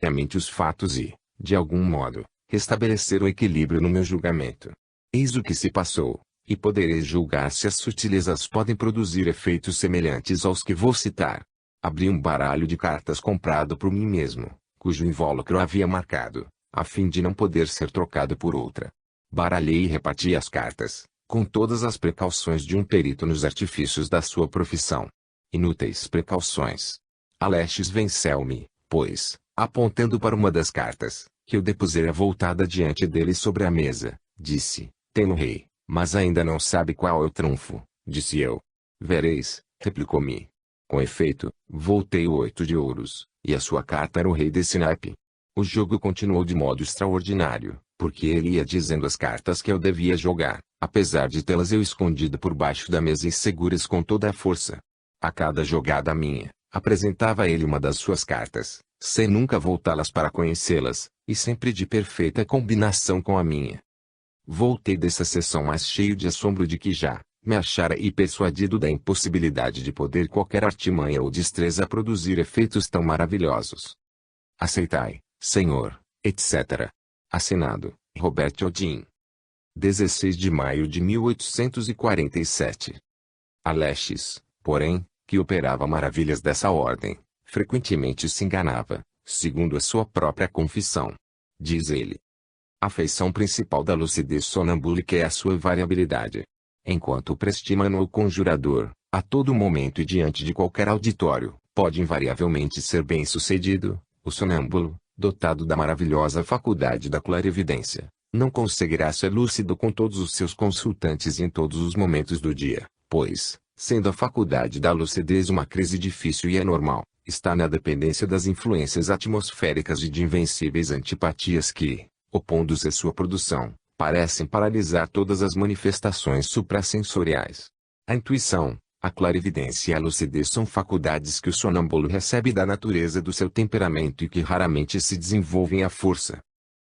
mente os fatos e, de algum modo, restabelecer o equilíbrio no meu julgamento. Eis o que se passou, e podereis julgar se as sutilezas podem produzir efeitos semelhantes aos que vou citar. Abri um baralho de cartas comprado por mim mesmo, cujo invólucro havia marcado, a fim de não poder ser trocado por outra. Baralhei e reparti as cartas, com todas as precauções de um perito nos artifícios da sua profissão. Inúteis precauções. Alexis venceu-me, pois, apontando para uma das cartas, que eu depusera voltada diante dele sobre a mesa, disse: "Tem-no rei, mas ainda não sabe qual é o trunfo", disse eu. "Vereis", replicou-me. Com efeito, voltei o 8 de ouros, e a sua carta era o rei desse naipe. O jogo continuou de modo extraordinário, porque ele ia dizendo as cartas que eu devia jogar, apesar de tê-las eu escondido por baixo da mesa e seguras com toda a força. A cada jogada minha, apresentava a ele uma das suas cartas, sem nunca voltá-las para conhecê-las, e sempre de perfeita combinação com a minha. Voltei dessa sessão mais cheio de assombro de que já me achara e persuadido da impossibilidade de poder qualquer artimanha ou destreza produzir efeitos tão maravilhosos. Aceitai, Senhor, etc. Assinado, Robert Odin. 16 de maio de 1847. Alexis, porém, que operava maravilhas dessa ordem, frequentemente se enganava, segundo a sua própria confissão. Diz ele: a feição principal da lucidez sonambúlica é a sua variabilidade. Enquanto o prestímano ou conjurador, a todo momento e diante de qualquer auditório, pode invariavelmente ser bem-sucedido, o sonâmbulo, dotado da maravilhosa faculdade da clarividência, não conseguirá ser lúcido com todos os seus consultantes e em todos os momentos do dia, pois, sendo a faculdade da lucidez uma crise difícil e anormal, está na dependência das influências atmosféricas e de invencíveis antipatias que, opondo-se à sua produção, parecem paralisar todas as manifestações suprassensoriais. A intuição, a clarividência e a lucidez são faculdades que o sonâmbulo recebe da natureza do seu temperamento e que raramente se desenvolvem à força.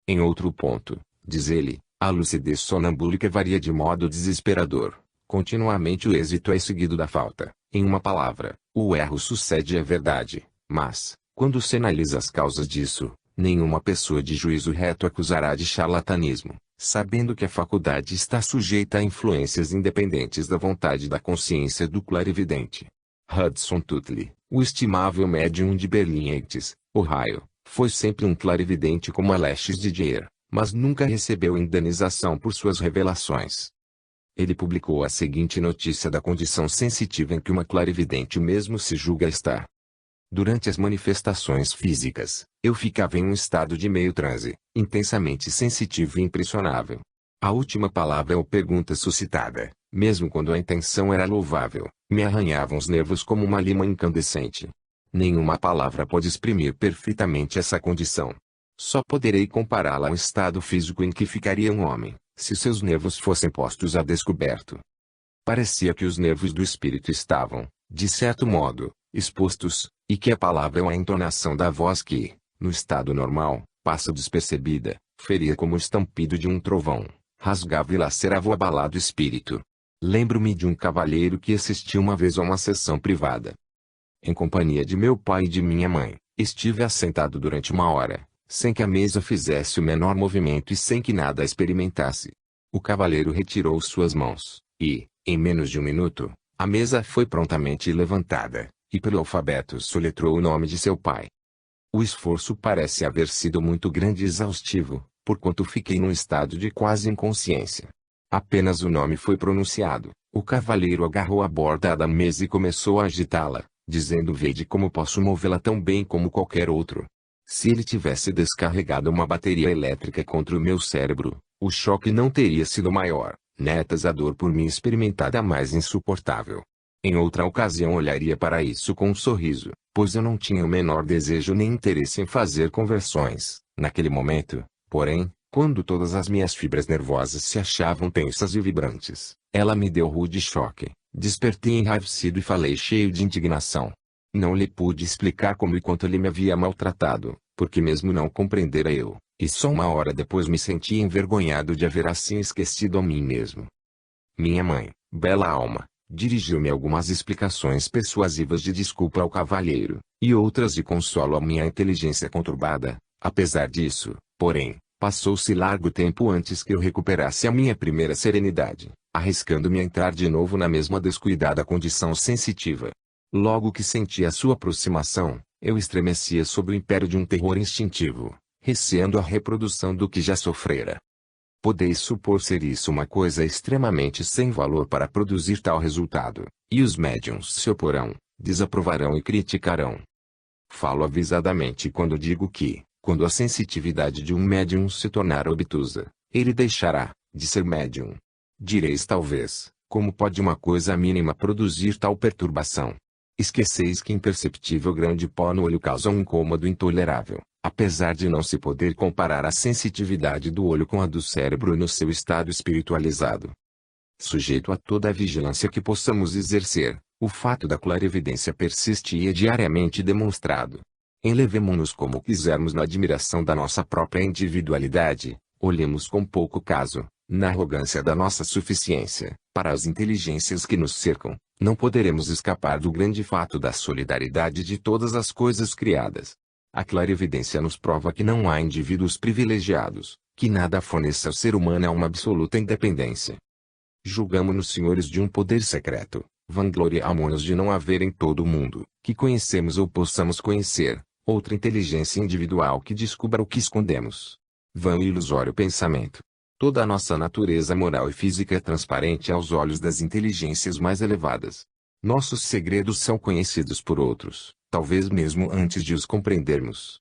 Em outro ponto, diz ele, a lucidez sonambúlica varia de modo desesperador. Continuamente o êxito é seguido da falta. Em uma palavra, o erro sucede à verdade, mas, quando se analisa as causas disso, nenhuma pessoa de juízo reto acusará de charlatanismo, sabendo que a faculdade está sujeita a influências independentes da vontade e da consciência do clarividente. Hudson Tutley, o estimável médium de Berlim antes, Ohio, foi sempre um clarividente como Alexis Didier, mas nunca recebeu indenização por suas revelações. Ele publicou a seguinte notícia da condição sensitiva em que uma clarividente mesmo se julga estar. Durante as manifestações físicas, eu ficava em um estado de meio transe, intensamente sensitivo e impressionável. A última palavra ou pergunta suscitada, mesmo quando a intenção era louvável, me arranhavam os nervos como uma lima incandescente. Nenhuma palavra pode exprimir perfeitamente essa condição. Só poderei compará-la ao estado físico em que ficaria um homem, se seus nervos fossem postos a descoberto. Parecia que os nervos do espírito estavam, de certo modo, expostos, e que a palavra ou a entonação da voz que, no estado normal, passa despercebida, feria como o estampido de um trovão, rasgava e lacerava o abalado espírito. Lembro-me de um cavalheiro que assistiu uma vez a uma sessão privada. Em companhia de meu pai e de minha mãe, estive assentado durante uma hora, sem que a mesa fizesse o menor movimento e sem que nada experimentasse. O cavalheiro retirou suas mãos, e, em menos de um minuto, a mesa foi prontamente levantada, e pelo alfabeto soletrou o nome de seu pai. O esforço parece haver sido muito grande e exaustivo, porquanto fiquei num estado de quase inconsciência. Apenas o nome foi pronunciado, o cavalheiro agarrou a borda da mesa e começou a agitá-la, dizendo: "Vede como posso movê-la tão bem como qualquer outro." Se ele tivesse descarregado uma bateria elétrica contra o meu cérebro, o choque não teria sido maior, netas a dor por mim experimentada mais insuportável. Em outra ocasião olharia para isso com um sorriso, pois eu não tinha o menor desejo nem interesse em fazer conversões. Naquele momento, porém, quando todas as minhas fibras nervosas se achavam tensas e vibrantes, ela me deu rude choque. Despertei enraivecido e falei cheio de indignação. Não lhe pude explicar como e quanto ele me havia maltratado, porque mesmo não compreendera eu, e só uma hora depois me senti envergonhado de haver assim esquecido a mim mesmo. Minha mãe, bela alma, dirigiu-me algumas explicações persuasivas de desculpa ao cavalheiro, e outras de consolo à minha inteligência conturbada. Apesar disso, porém, passou-se largo tempo antes que eu recuperasse a minha primeira serenidade, arriscando-me a entrar de novo na mesma descuidada condição sensitiva. Logo que senti a sua aproximação, eu estremecia sob o império de um terror instintivo, receando a reprodução do que já sofrera. Podeis supor ser isso uma coisa extremamente sem valor para produzir tal resultado, e os médiuns se oporão, desaprovarão e criticarão. Falo avisadamente quando digo que, quando a sensitividade de um médium se tornar obtusa, ele deixará de ser médium. Direis talvez, como pode uma coisa mínima produzir tal perturbação? Esqueceis que imperceptível grão de pó no olho causa um incômodo intolerável, apesar de não se poder comparar a sensitividade do olho com a do cérebro no seu estado espiritualizado. Sujeito a toda a vigilância que possamos exercer, o fato da clarividência persiste e é diariamente demonstrado. Enlevemo-nos como quisermos na admiração da nossa própria individualidade, olhemos com pouco caso, na arrogância da nossa suficiência, para as inteligências que nos cercam, não poderemos escapar do grande fato da solidariedade de todas as coisas criadas. A clarividência nos prova que não há indivíduos privilegiados, que nada forneça ao ser humano a uma absoluta independência. Julgamo-nos senhores de um poder secreto, vangloriamo-nos de não haver em todo o mundo, que conhecemos ou possamos conhecer, outra inteligência individual que descubra o que escondemos. Vão e ilusório pensamento. Toda a nossa natureza moral e física é transparente aos olhos das inteligências mais elevadas. Nossos segredos são conhecidos por outros, talvez mesmo antes de os compreendermos.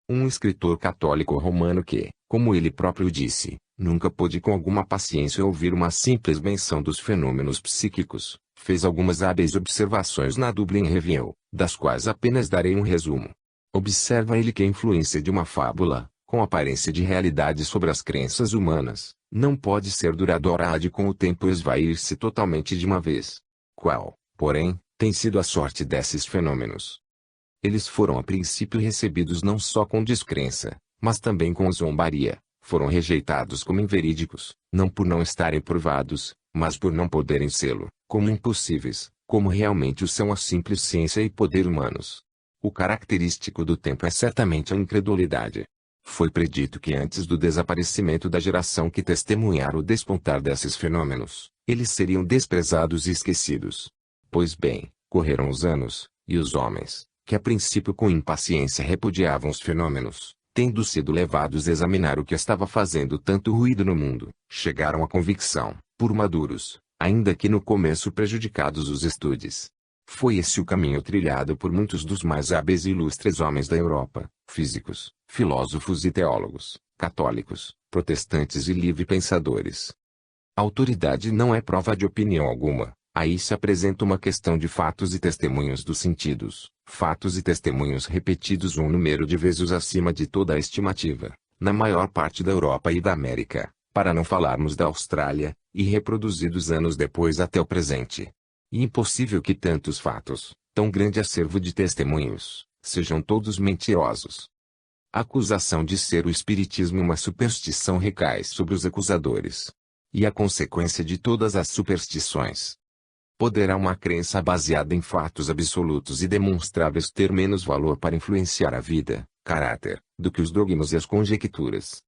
Um escritor católico romano que, como ele próprio disse, nunca pôde com alguma paciência ouvir uma simples menção dos fenômenos psíquicos, fez algumas hábeis observações na Dublin Review, das quais apenas darei um resumo. Observa ele que a influência de uma fábula, com aparência de realidade sobre as crenças humanas, não pode ser duradoura, há de com o tempo esvair-se totalmente de uma vez. Qual, porém, tem sido a sorte desses fenômenos? Eles foram a princípio recebidos não só com descrença, mas também com zombaria, foram rejeitados como inverídicos, não por não estarem provados, mas por não poderem sê-lo, como impossíveis, como realmente o são a simples ciência e poder humanos. O característico do tempo é certamente a incredulidade. Foi predito que antes do desaparecimento da geração que testemunhara o despontar desses fenômenos, eles seriam desprezados e esquecidos. Pois bem, correram os anos, e os homens, que a princípio com impaciência repudiavam os fenômenos, tendo sido levados a examinar o que estava fazendo tanto ruído no mundo, chegaram à convicção, por maduros, ainda que no começo prejudicados os estudes. Foi esse o caminho trilhado por muitos dos mais hábeis e ilustres homens da Europa, físicos, filósofos e teólogos, católicos, protestantes e livre-pensadores. A autoridade não é prova de opinião alguma, aí se apresenta uma questão de fatos e testemunhos dos sentidos, fatos e testemunhos repetidos um número de vezes acima de toda a estimativa, na maior parte da Europa e da América, para não falarmos da Austrália, e reproduzidos anos depois até o presente. E impossível que tantos fatos, tão grande acervo de testemunhos, sejam todos mentirosos. A acusação de ser o espiritismo uma superstição recai sobre os acusadores. E a consequência de todas as superstições. Poderá uma crença baseada em fatos absolutos e demonstráveis ter menos valor para influenciar a vida, caráter, do que os dogmas e as conjecturas?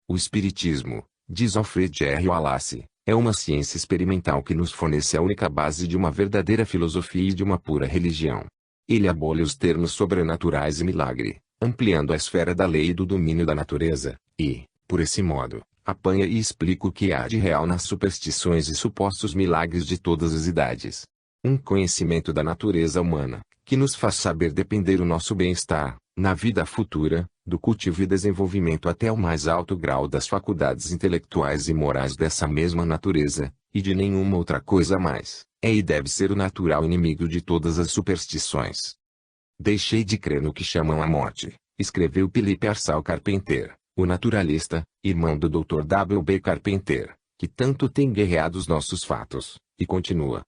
O espiritismo, diz Alfred R. Wallace, é uma ciência experimental que nos fornece a única base de uma verdadeira filosofia e de uma pura religião. Ele abole os termos sobrenaturais e milagre, ampliando a esfera da lei e do domínio da natureza, e, por esse modo, apanha e explica o que há de real nas superstições e supostos milagres de todas as idades. Um conhecimento da natureza humana, que nos faz saber depender o nosso bem-estar, na vida futura, do cultivo e desenvolvimento até o mais alto grau das faculdades intelectuais e morais dessa mesma natureza, e de nenhuma outra coisa mais, é e deve ser o natural inimigo de todas as superstições. Deixei de crer no que chamam a morte, escreveu Philip Arsal Carpenter, o naturalista, irmão do Dr. W. B. Carpenter, que tanto tem guerreado os nossos fatos, e continua.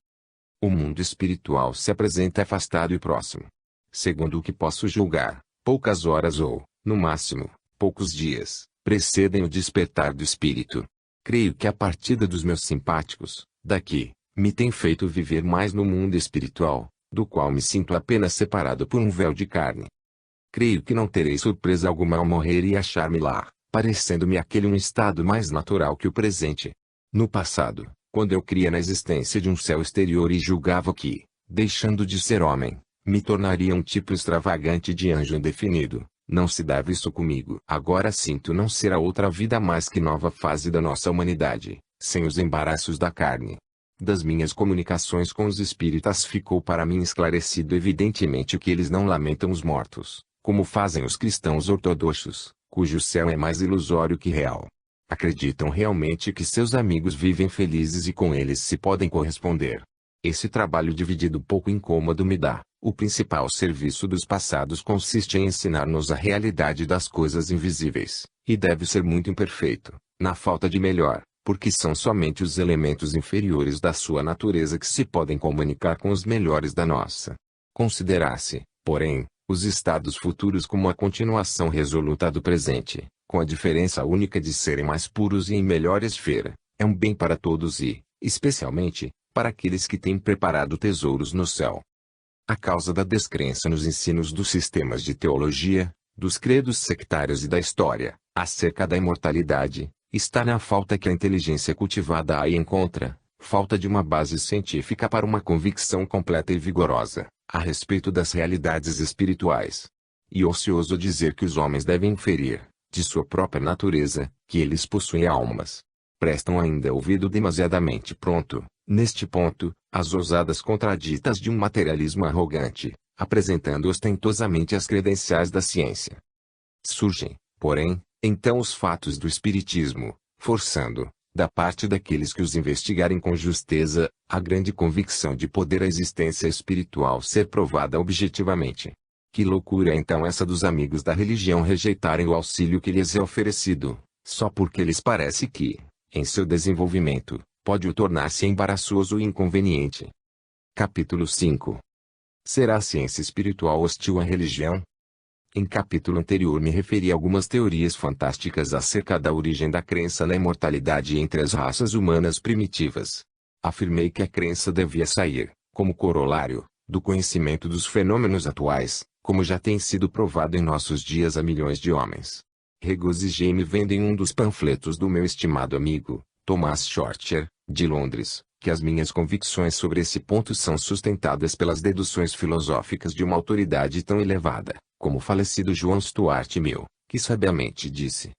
O mundo espiritual se apresenta afastado e próximo. Segundo o que posso julgar, poucas horas ou, no máximo, poucos dias, precedem o despertar do espírito. Creio que a partida dos meus simpáticos, daqui, me tem feito viver mais no mundo espiritual, do qual me sinto apenas separado por um véu de carne. Creio que não terei surpresa alguma ao morrer e achar-me lá, parecendo-me aquele um estado mais natural que o presente. No passado, quando eu cria na existência de um céu exterior e julgava que, deixando de ser homem, me tornaria um tipo extravagante de anjo indefinido, não se dava isso comigo. Agora sinto não ser a outra vida mais que nova fase da nossa humanidade, sem os embaraços da carne. Das minhas comunicações com os espíritas ficou para mim esclarecido evidentemente que eles não lamentam os mortos, como fazem os cristãos ortodoxos, cujo céu é mais ilusório que real. Acreditam realmente que seus amigos vivem felizes e com eles se podem corresponder. Esse trabalho dividido pouco incômodo me dá. O principal serviço dos passados consiste em ensinar-nos a realidade das coisas invisíveis, e deve ser muito imperfeito, na falta de melhor, porque são somente os elementos inferiores da sua natureza que se podem comunicar com os melhores da nossa. Considerar-se, porém, os estados futuros como a continuação resoluta do presente, com a diferença única de serem mais puros e em melhor esfera, é um bem para todos e, especialmente, para aqueles que têm preparado tesouros no céu. A causa da descrença nos ensinos dos sistemas de teologia, dos credos sectários e da história, acerca da imortalidade, está na falta que a inteligência cultivada aí encontra, falta de uma base científica para uma convicção completa e vigorosa, a respeito das realidades espirituais. E ocioso dizer que os homens devem inferir, de sua própria natureza, que eles possuem almas. Prestam ainda ouvido demasiadamente pronto, neste ponto, às ousadas contraditas de um materialismo arrogante, apresentando ostentosamente as credenciais da ciência. Surgem, porém, então os fatos do espiritismo, forçando, da parte daqueles que os investigarem com justeza, a grande convicção de poder a existência espiritual ser provada objetivamente. Que loucura é então essa dos amigos da religião rejeitarem o auxílio que lhes é oferecido, só porque lhes parece que, em seu desenvolvimento, pode o tornar-se embaraçoso e inconveniente. Capítulo 5. Será a ciência espiritual hostil à religião? Em capítulo anterior me referi a algumas teorias fantásticas acerca da origem da crença na imortalidade entre as raças humanas primitivas. Afirmei que a crença devia sair, como corolário, do conhecimento dos fenômenos atuais, como já tem sido provado em nossos dias a milhões de homens. Regozijei-me vendo em um dos panfletos do meu estimado amigo, Thomas Shorter, de Londres, que as minhas convicções sobre esse ponto são sustentadas pelas deduções filosóficas de uma autoridade tão elevada, como o falecido John Stuart Mill, que sabiamente disse: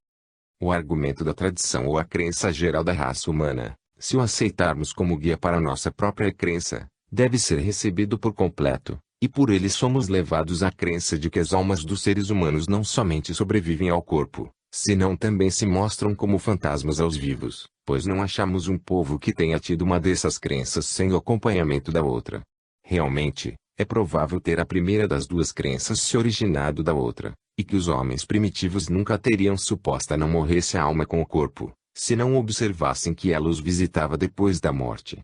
o argumento da tradição ou a crença geral da raça humana, se o aceitarmos como guia para nossa própria crença, deve ser recebido por completo, e por ele somos levados à crença de que as almas dos seres humanos não somente sobrevivem ao corpo, senão também se mostram como fantasmas aos vivos, pois não achamos um povo que tenha tido uma dessas crenças sem o acompanhamento da outra. Realmente, é provável ter a primeira das duas crenças se originado da outra, e que os homens primitivos nunca teriam suposta não morresse a alma com o corpo, se não observassem que ela os visitava depois da morte.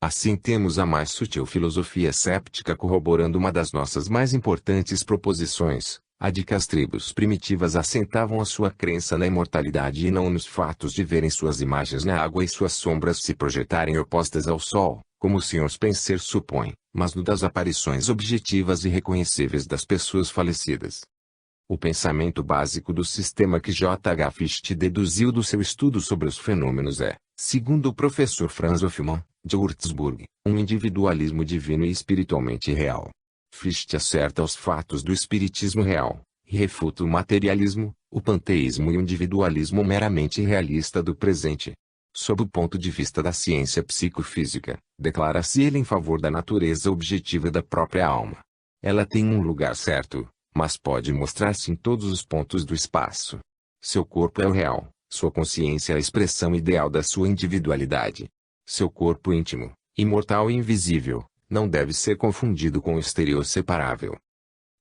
Assim temos a mais sutil filosofia séptica corroborando uma das nossas mais importantes proposições, a de que as tribos primitivas assentavam a sua crença na imortalidade e não nos fatos de verem suas imagens na água e suas sombras se projetarem opostas ao sol, como o Sr. Spencer supõe, mas no das aparições objetivas e reconhecíveis das pessoas falecidas. O pensamento básico do sistema que J. H. Fichte deduziu do seu estudo sobre os fenômenos é, segundo o professor Franz Hofmann, de Würzburg, um individualismo divino e espiritualmente real. Fichte acerta os fatos do espiritismo real, e refuta o materialismo, o panteísmo e o individualismo meramente realista do presente. Sob o ponto de vista da ciência psicofísica, declara-se ele em favor da natureza objetiva da própria alma. Ela tem um lugar certo, mas pode mostrar-se em todos os pontos do espaço. Seu corpo é o real, sua consciência é a expressão ideal da sua individualidade. Seu corpo íntimo, imortal e invisível, não deve ser confundido com o exterior separável.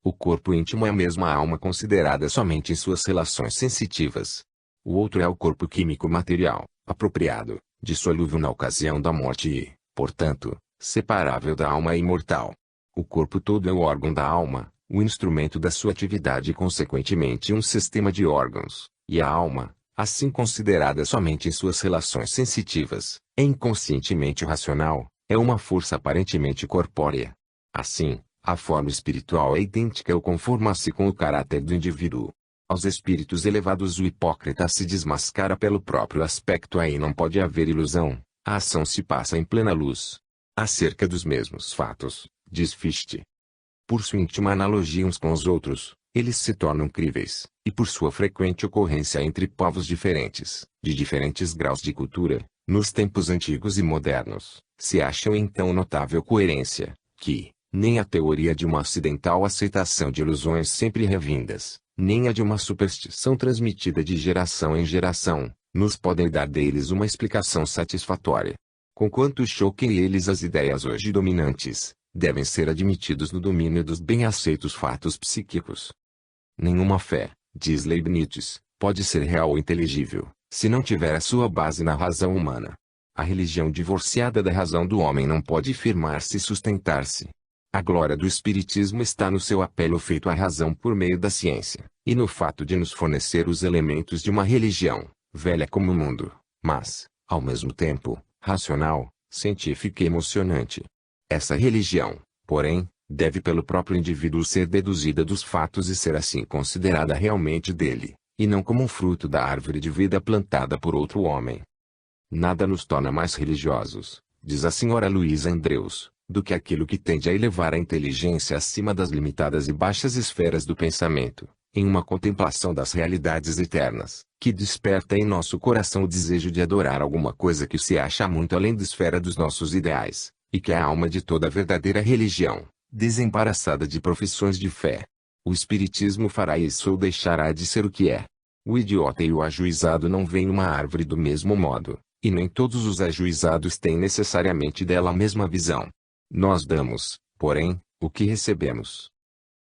O corpo íntimo é a mesma alma considerada somente em suas relações sensitivas. O outro é o corpo químico material, apropriado, dissolúvel na ocasião da morte e, portanto, separável da alma imortal. O corpo todo é o órgão da alma, o instrumento da sua atividade e consequentemente um sistema de órgãos, e a alma, assim considerada somente em suas relações sensitivas, é inconscientemente racional, é uma força aparentemente corpórea. Assim, a forma espiritual é idêntica ou conforma-se com o caráter do indivíduo. Aos espíritos elevados o hipócrita se desmascara pelo próprio aspecto. Aí não pode haver ilusão, a ação se passa em plena luz. Acerca dos mesmos fatos, diz Fichte. Por sua íntima analogia uns com os outros, eles se tornam críveis, e por sua frequente ocorrência entre povos diferentes, de diferentes graus de cultura, nos tempos antigos e modernos, se acham então notável coerência, que, nem a teoria de uma acidental aceitação de ilusões sempre revindas, nem a de uma superstição transmitida de geração em geração, nos podem dar deles uma explicação satisfatória. Conquanto choquem eles as ideias hoje dominantes, devem ser admitidos no domínio dos bem aceitos fatos psíquicos. Nenhuma fé, diz Leibniz, pode ser real ou inteligível, se não tiver a sua base na razão humana. A religião divorciada da razão do homem não pode firmar-se e sustentar-se. A glória do Espiritismo está no seu apelo feito à razão por meio da ciência, e no fato de nos fornecer os elementos de uma religião, velha como o mundo, mas, ao mesmo tempo, racional, científica e emocionante. Essa religião, porém, deve pelo próprio indivíduo ser deduzida dos fatos e ser assim considerada realmente dele, e não como um fruto da árvore de vida plantada por outro homem. Nada nos torna mais religiosos, diz a senhora Luísa Andreus, do que aquilo que tende a elevar a inteligência acima das limitadas e baixas esferas do pensamento, em uma contemplação das realidades eternas, que desperta em nosso coração o desejo de adorar alguma coisa que se acha muito além da esfera dos nossos ideais, e que é a alma de toda verdadeira religião, desembaraçada de profissões de fé. O Espiritismo fará isso ou deixará de ser o que é. O idiota e o ajuizado não veem uma árvore do mesmo modo, e nem todos os ajuizados têm necessariamente dela a mesma visão. Nós damos, porém, o que recebemos.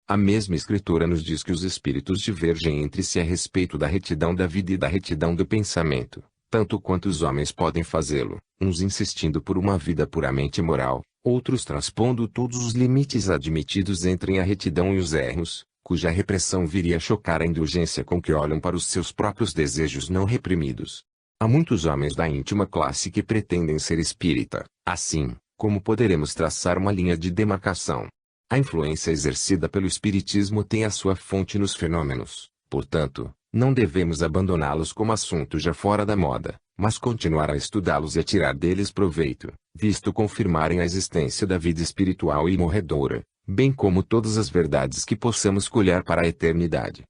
A mesma escritura nos diz que os espíritos divergem entre si a respeito da retidão da vida e da retidão do pensamento, tanto quanto os homens podem fazê-lo, uns insistindo por uma vida puramente moral, outros transpondo todos os limites admitidos entre a retidão e os erros, cuja repressão viria a chocar a indulgência com que olham para os seus próprios desejos não reprimidos. Há muitos homens da íntima classe que pretendem ser espírita. Assim, como poderemos traçar uma linha de demarcação? A influência exercida pelo Espiritismo tem a sua fonte nos fenômenos, portanto, não devemos abandoná-los como assunto já fora da moda, mas continuar a estudá-los e a tirar deles proveito, visto confirmarem a existência da vida espiritual e morredoura, bem como todas as verdades que possamos colher para a eternidade.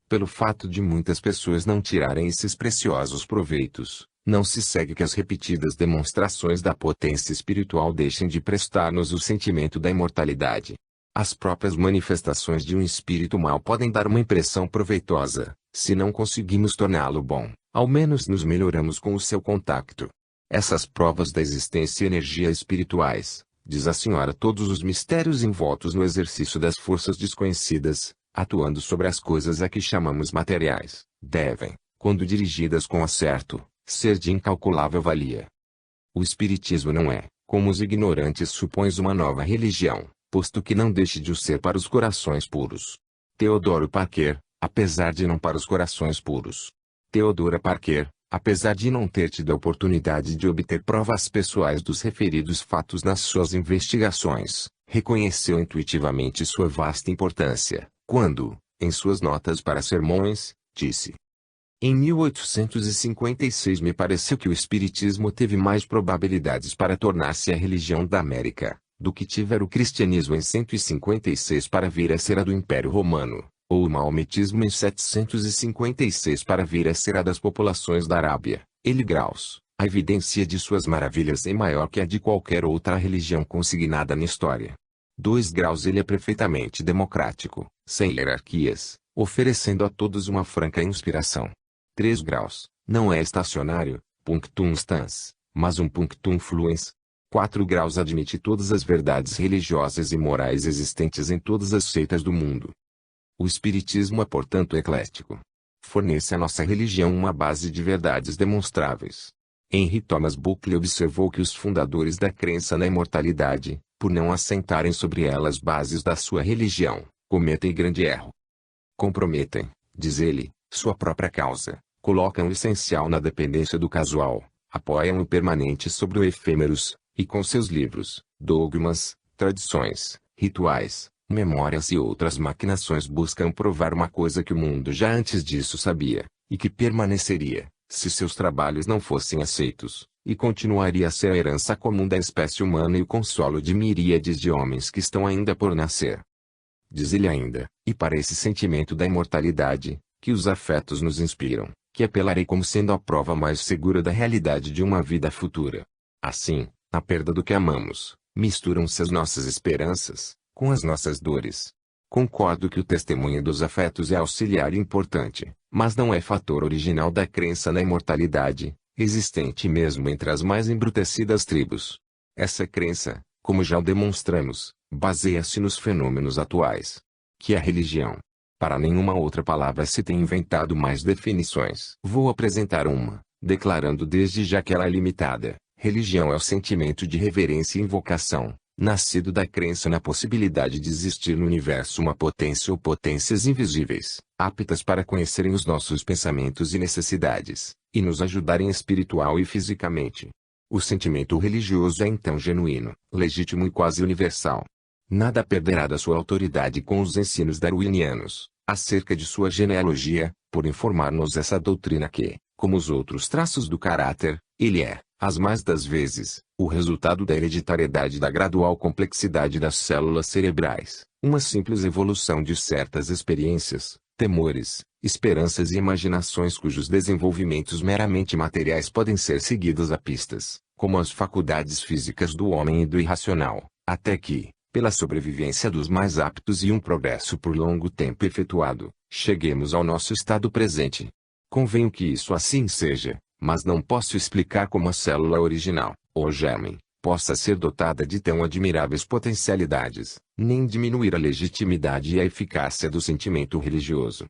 Pelo fato de muitas pessoas não tirarem esses preciosos proveitos, não se segue que as repetidas demonstrações da potência espiritual deixem de prestar-nos o sentimento da imortalidade. As próprias manifestações de um espírito mau podem dar uma impressão proveitosa, se não conseguimos torná-lo bom, ao menos nos melhoramos com o seu contacto. Essas provas da existência e energia espirituais, diz a senhora, todos os mistérios envoltos no exercício das forças desconhecidas, atuando sobre as coisas a que chamamos materiais, devem, quando dirigidas com acerto, ser de incalculável valia. O Espiritismo não é, como os ignorantes supõem, uma nova religião, posto que não deixe de o ser para os corações puros. Teodoro Parker, apesar de não para os corações puros. Teodora Parker, apesar de não ter tido a oportunidade de obter provas pessoais dos referidos fatos nas suas investigações, reconheceu intuitivamente sua vasta importância, quando, em suas notas para sermões, disse: em 1856 me pareceu que o Espiritismo teve mais probabilidades para tornar-se a religião da América, do que tivera o cristianismo em 156 para vir a ser a do Império Romano, ou o maometismo em 756 para vir a ser a das populações da Arábia. Ele graus, a evidência de suas maravilhas é maior que a de qualquer outra religião consignada na história. 2 graus ele é perfeitamente democrático, sem hierarquias, oferecendo a todos uma franca inspiração. 3 graus, não é estacionário, punctum stans, mas um punctum fluens. 4 graus admite todas as verdades religiosas e morais existentes em todas as seitas do mundo. O Espiritismo é portanto eclético. Fornece à nossa religião uma base de verdades demonstráveis. Henry Thomas Buckley observou que os fundadores da crença na imortalidade, por não assentarem sobre ela as bases da sua religião, cometem grande erro. Comprometem, diz ele, sua própria causa, colocam o essencial na dependência do casual, apoiam o permanente sobre o efêmeros, e com seus livros, dogmas, tradições, rituais, memórias e outras maquinações buscam provar uma coisa que o mundo já antes disso sabia, e que permaneceria, se seus trabalhos não fossem aceitos, e continuaria a ser a herança comum da espécie humana e o consolo de miríades de homens que estão ainda por nascer. Diz ele ainda, e para esse sentimento da imortalidade, que os afetos nos inspiram, que apelarei como sendo a prova mais segura da realidade de uma vida futura. Assim, na perda do que amamos, misturam-se as nossas esperanças, com as nossas dores. Concordo que o testemunho dos afetos é auxiliar e importante, mas não é fator original da crença na imortalidade, existente mesmo entre as mais embrutecidas tribos. Essa crença, como já o demonstramos, baseia-se nos fenômenos atuais. Que a religião. Para nenhuma outra palavra se tem inventado mais definições. Vou apresentar uma, declarando desde já que ela é limitada. Religião é o sentimento de reverência e invocação, nascido da crença na possibilidade de existir no universo uma potência ou potências invisíveis, aptas para conhecerem os nossos pensamentos e necessidades, e nos ajudarem espiritual e fisicamente. O sentimento religioso é então genuíno, legítimo e quase universal. Nada perderá da sua autoridade com os ensinos darwinianos, acerca de sua genealogia, por informar-nos essa doutrina que, como os outros traços do caráter, ele é, as mais das vezes, o resultado da hereditariedade e da gradual complexidade das células cerebrais, uma simples evolução de certas experiências, temores, esperanças e imaginações cujos desenvolvimentos meramente materiais podem ser seguidos a pistas, como as faculdades físicas do homem e do irracional, até que, pela sobrevivência dos mais aptos e um progresso por longo tempo efetuado, cheguemos ao nosso estado presente. Convenho que isso assim seja, mas não posso explicar como a célula original, ou germen, possa ser dotada de tão admiráveis potencialidades, nem diminuir a legitimidade e a eficácia do sentimento religioso.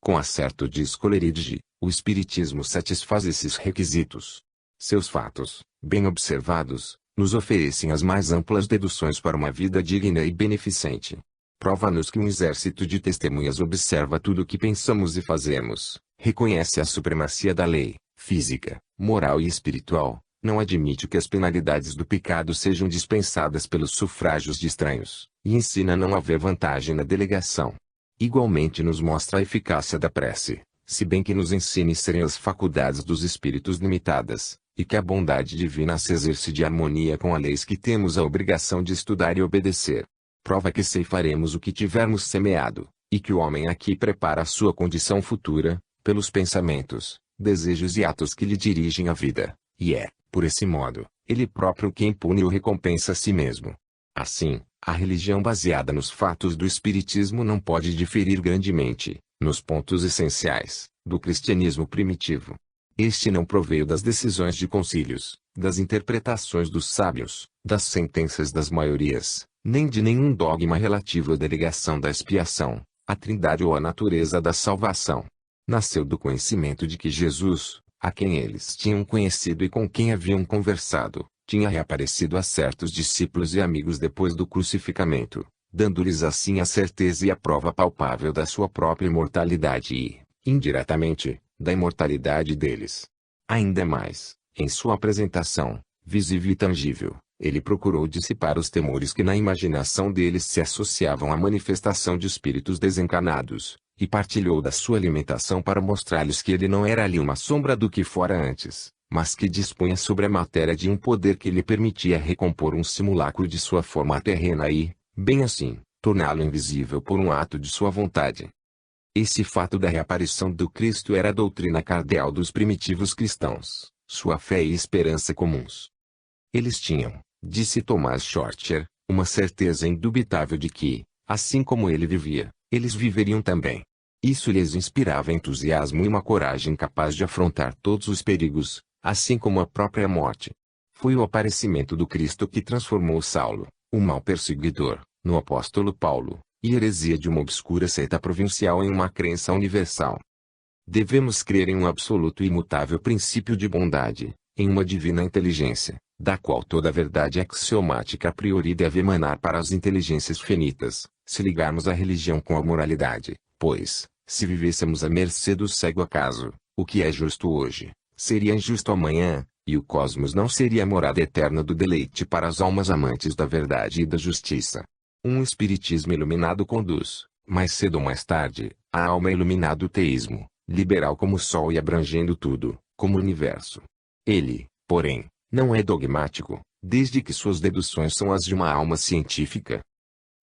Com acerto diz Coleridge, o Espiritismo satisfaz esses requisitos. Seus fatos, bem observados, nos oferecem as mais amplas deduções para uma vida digna e beneficente. Prova-nos que um exército de testemunhas observa tudo o que pensamos e fazemos, reconhece a supremacia da lei, física, moral e espiritual, não admite que as penalidades do pecado sejam dispensadas pelos sufrágios de estranhos, e ensina a não haver vantagem na delegação. Igualmente nos mostra a eficácia da prece, se bem que nos ensine serem as faculdades dos espíritos limitadas, e que a bondade divina se exerce de harmonia com as leis que temos a obrigação de estudar e obedecer. Prova que ceifaremos o que tivermos semeado, e que o homem aqui prepara a sua condição futura, pelos pensamentos, desejos e atos que lhe dirigem a vida, e é, por esse modo, ele próprio quem pune ou recompensa a si mesmo. Assim, a religião baseada nos fatos do Espiritismo não pode diferir grandemente, nos pontos essenciais, do cristianismo primitivo. Este não proveio das decisões de concílios, das interpretações dos sábios, das sentenças das maiorias, nem de nenhum dogma relativo à delegação da expiação, à trindade ou à natureza da salvação. Nasceu do conhecimento de que Jesus, a quem eles tinham conhecido e com quem haviam conversado, tinha reaparecido a certos discípulos e amigos depois do crucificamento, dando-lhes assim a certeza e a prova palpável da sua própria imortalidade e, indiretamente, da imortalidade deles. Ainda mais, em sua apresentação, visível e tangível, ele procurou dissipar os temores que na imaginação deles se associavam à manifestação de espíritos desencarnados, e partilhou da sua alimentação para mostrar-lhes que ele não era ali uma sombra do que fora antes, mas que dispunha sobre a matéria de um poder que lhe permitia recompor um simulacro de sua forma terrena e, bem assim, torná-lo invisível por um ato de sua vontade. Esse fato da reaparição do Cristo era a doutrina cardeal dos primitivos cristãos, sua fé e esperança comuns. Eles tinham, disse Thomas Shorter, uma certeza indubitável de que, assim como ele vivia, eles viveriam também. Isso lhes inspirava entusiasmo e uma coragem capaz de afrontar todos os perigos, assim como a própria morte. Foi o aparecimento do Cristo que transformou Saulo, o mau perseguidor, no apóstolo Paulo, e heresia de uma obscura seita provincial em uma crença universal. Devemos crer em um absoluto e imutável princípio de bondade, em uma divina inteligência, da qual toda a verdade axiomática a priori deve emanar para as inteligências finitas, se ligarmos a religião com a moralidade, pois, se vivêssemos à mercê do cego acaso, o que é justo hoje, seria injusto amanhã, e o cosmos não seria a morada eterna do deleite para as almas amantes da verdade e da justiça. Um espiritismo iluminado conduz, mais cedo ou mais tarde, a alma iluminada do teísmo, liberal como o sol e abrangendo tudo, como o universo. Ele, porém, não é dogmático, desde que suas deduções são as de uma alma científica.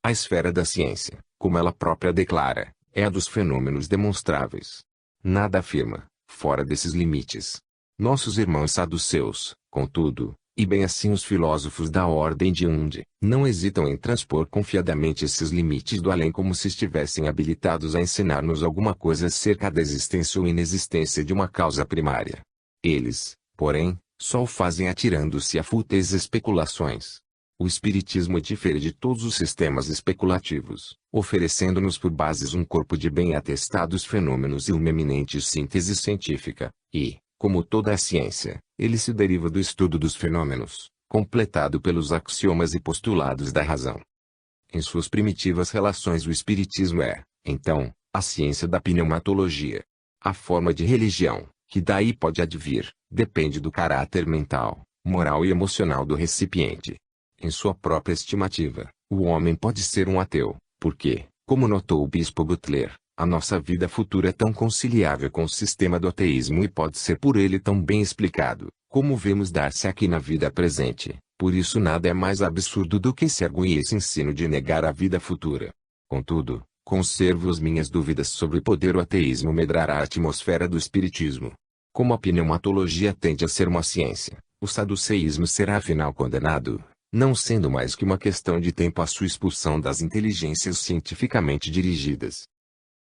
A esfera da ciência, como ela própria declara, é a dos fenômenos demonstráveis. Nada afirma, fora desses limites. Nossos irmãos saduceus, contudo, e bem assim os filósofos da ordem de Unde, não hesitam em transpor confiadamente esses limites do além como se estivessem habilitados a ensinar-nos alguma coisa acerca da existência ou inexistência de uma causa primária. Eles, porém, só o fazem atirando-se a fúteis especulações. O espiritismo difere de todos os sistemas especulativos, oferecendo-nos por bases um corpo de bem atestados fenômenos e uma eminente síntese científica, e, como toda a ciência, ele se deriva do estudo dos fenômenos, completado pelos axiomas e postulados da razão. Em suas primitivas relações o espiritismo é, então, a ciência da pneumatologia. A forma de religião, que daí pode advir, depende do caráter mental, moral e emocional do recipiente. Em sua própria estimativa, o homem pode ser um ateu, porque, como notou o bispo Butler, a nossa vida futura é tão conciliável com o sistema do ateísmo e pode ser por ele tão bem explicado, como vemos dar-se aqui na vida presente. Por isso nada é mais absurdo do que se arguir esse ensino de negar a vida futura. Contudo, conservo as minhas dúvidas sobre o poder o ateísmo medrar a atmosfera do espiritismo. Como a pneumatologia tende a ser uma ciência, o saduceísmo será afinal condenado, não sendo mais que uma questão de tempo a sua expulsão das inteligências cientificamente dirigidas.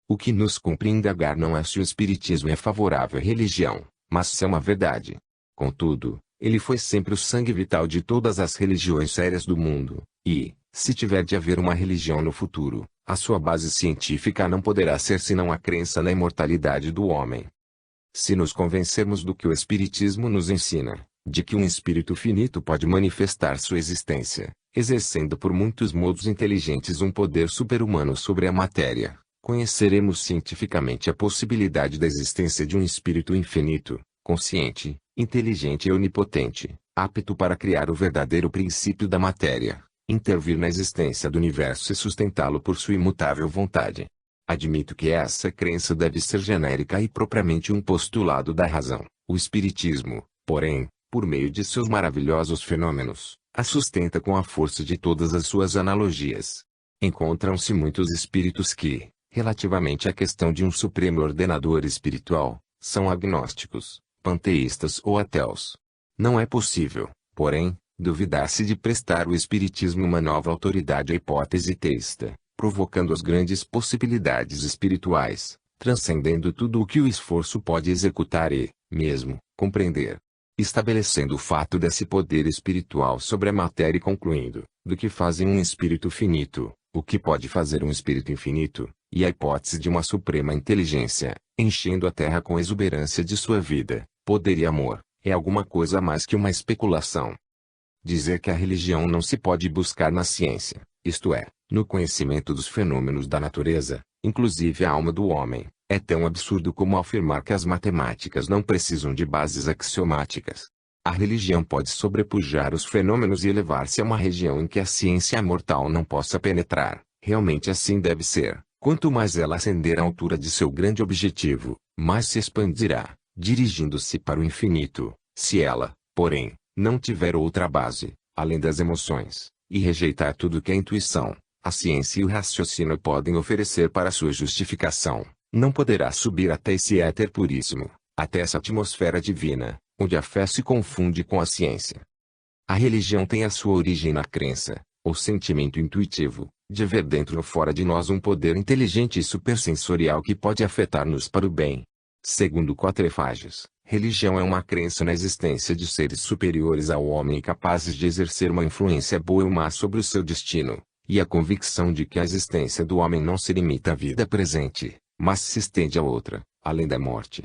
O que nos cumpre indagar não é se o espiritismo é favorável à religião, mas se é uma verdade. Contudo, ele foi sempre o sangue vital de todas as religiões sérias do mundo, e, se tiver de haver uma religião no futuro, a sua base científica não poderá ser senão a crença na imortalidade do homem. Se nos convencermos do que o espiritismo nos ensina, de que um espírito finito pode manifestar sua existência, exercendo por muitos modos inteligentes um poder super-humano sobre a matéria, conheceremos cientificamente a possibilidade da existência de um espírito infinito, consciente, inteligente e onipotente, apto para criar o verdadeiro princípio da matéria, intervir na existência do universo e sustentá-lo por sua imutável vontade. Admito que essa crença deve ser genérica e propriamente um postulado da razão. O espiritismo, porém, por meio de seus maravilhosos fenômenos, a sustenta com a força de todas as suas analogias. Encontram-se muitos espíritos que, relativamente à questão de um supremo ordenador espiritual, são agnósticos, panteístas ou ateus. Não é possível, porém, duvidar-se de prestar ao espiritismo uma nova autoridade à hipótese teísta, provocando as grandes possibilidades espirituais, transcendendo tudo o que o esforço pode executar e, mesmo, compreender. Estabelecendo o fato desse poder espiritual sobre a matéria e concluindo, do que fazem um espírito finito, o que pode fazer um espírito infinito, e a hipótese de uma suprema inteligência, enchendo a terra com exuberância de sua vida, poder e amor, é alguma coisa mais que uma especulação. Dizer que a religião não se pode buscar na ciência, isto é, no conhecimento dos fenômenos da natureza, inclusive a alma do homem, é tão absurdo como afirmar que as matemáticas não precisam de bases axiomáticas. A religião pode sobrepujar os fenômenos e elevar-se a uma região em que a ciência mortal não possa penetrar. Realmente assim deve ser. Quanto mais ela ascender à altura de seu grande objetivo, mais se expandirá, dirigindo-se para o infinito. Se ela, porém, não tiver outra base, além das emoções, e rejeitar tudo que a intuição, a ciência e o raciocínio podem oferecer para sua justificação, não poderá subir até esse éter puríssimo, até essa atmosfera divina, onde a fé se confunde com a ciência. A religião tem a sua origem na crença, ou sentimento intuitivo, de ver dentro ou fora de nós um poder inteligente e supersensorial que pode afetar-nos para o bem. Segundo Quatrefages, religião é uma crença na existência de seres superiores ao homem e capazes de exercer uma influência boa ou má sobre o seu destino, e a convicção de que a existência do homem não se limita à vida presente, mas se estende a outra, além da morte.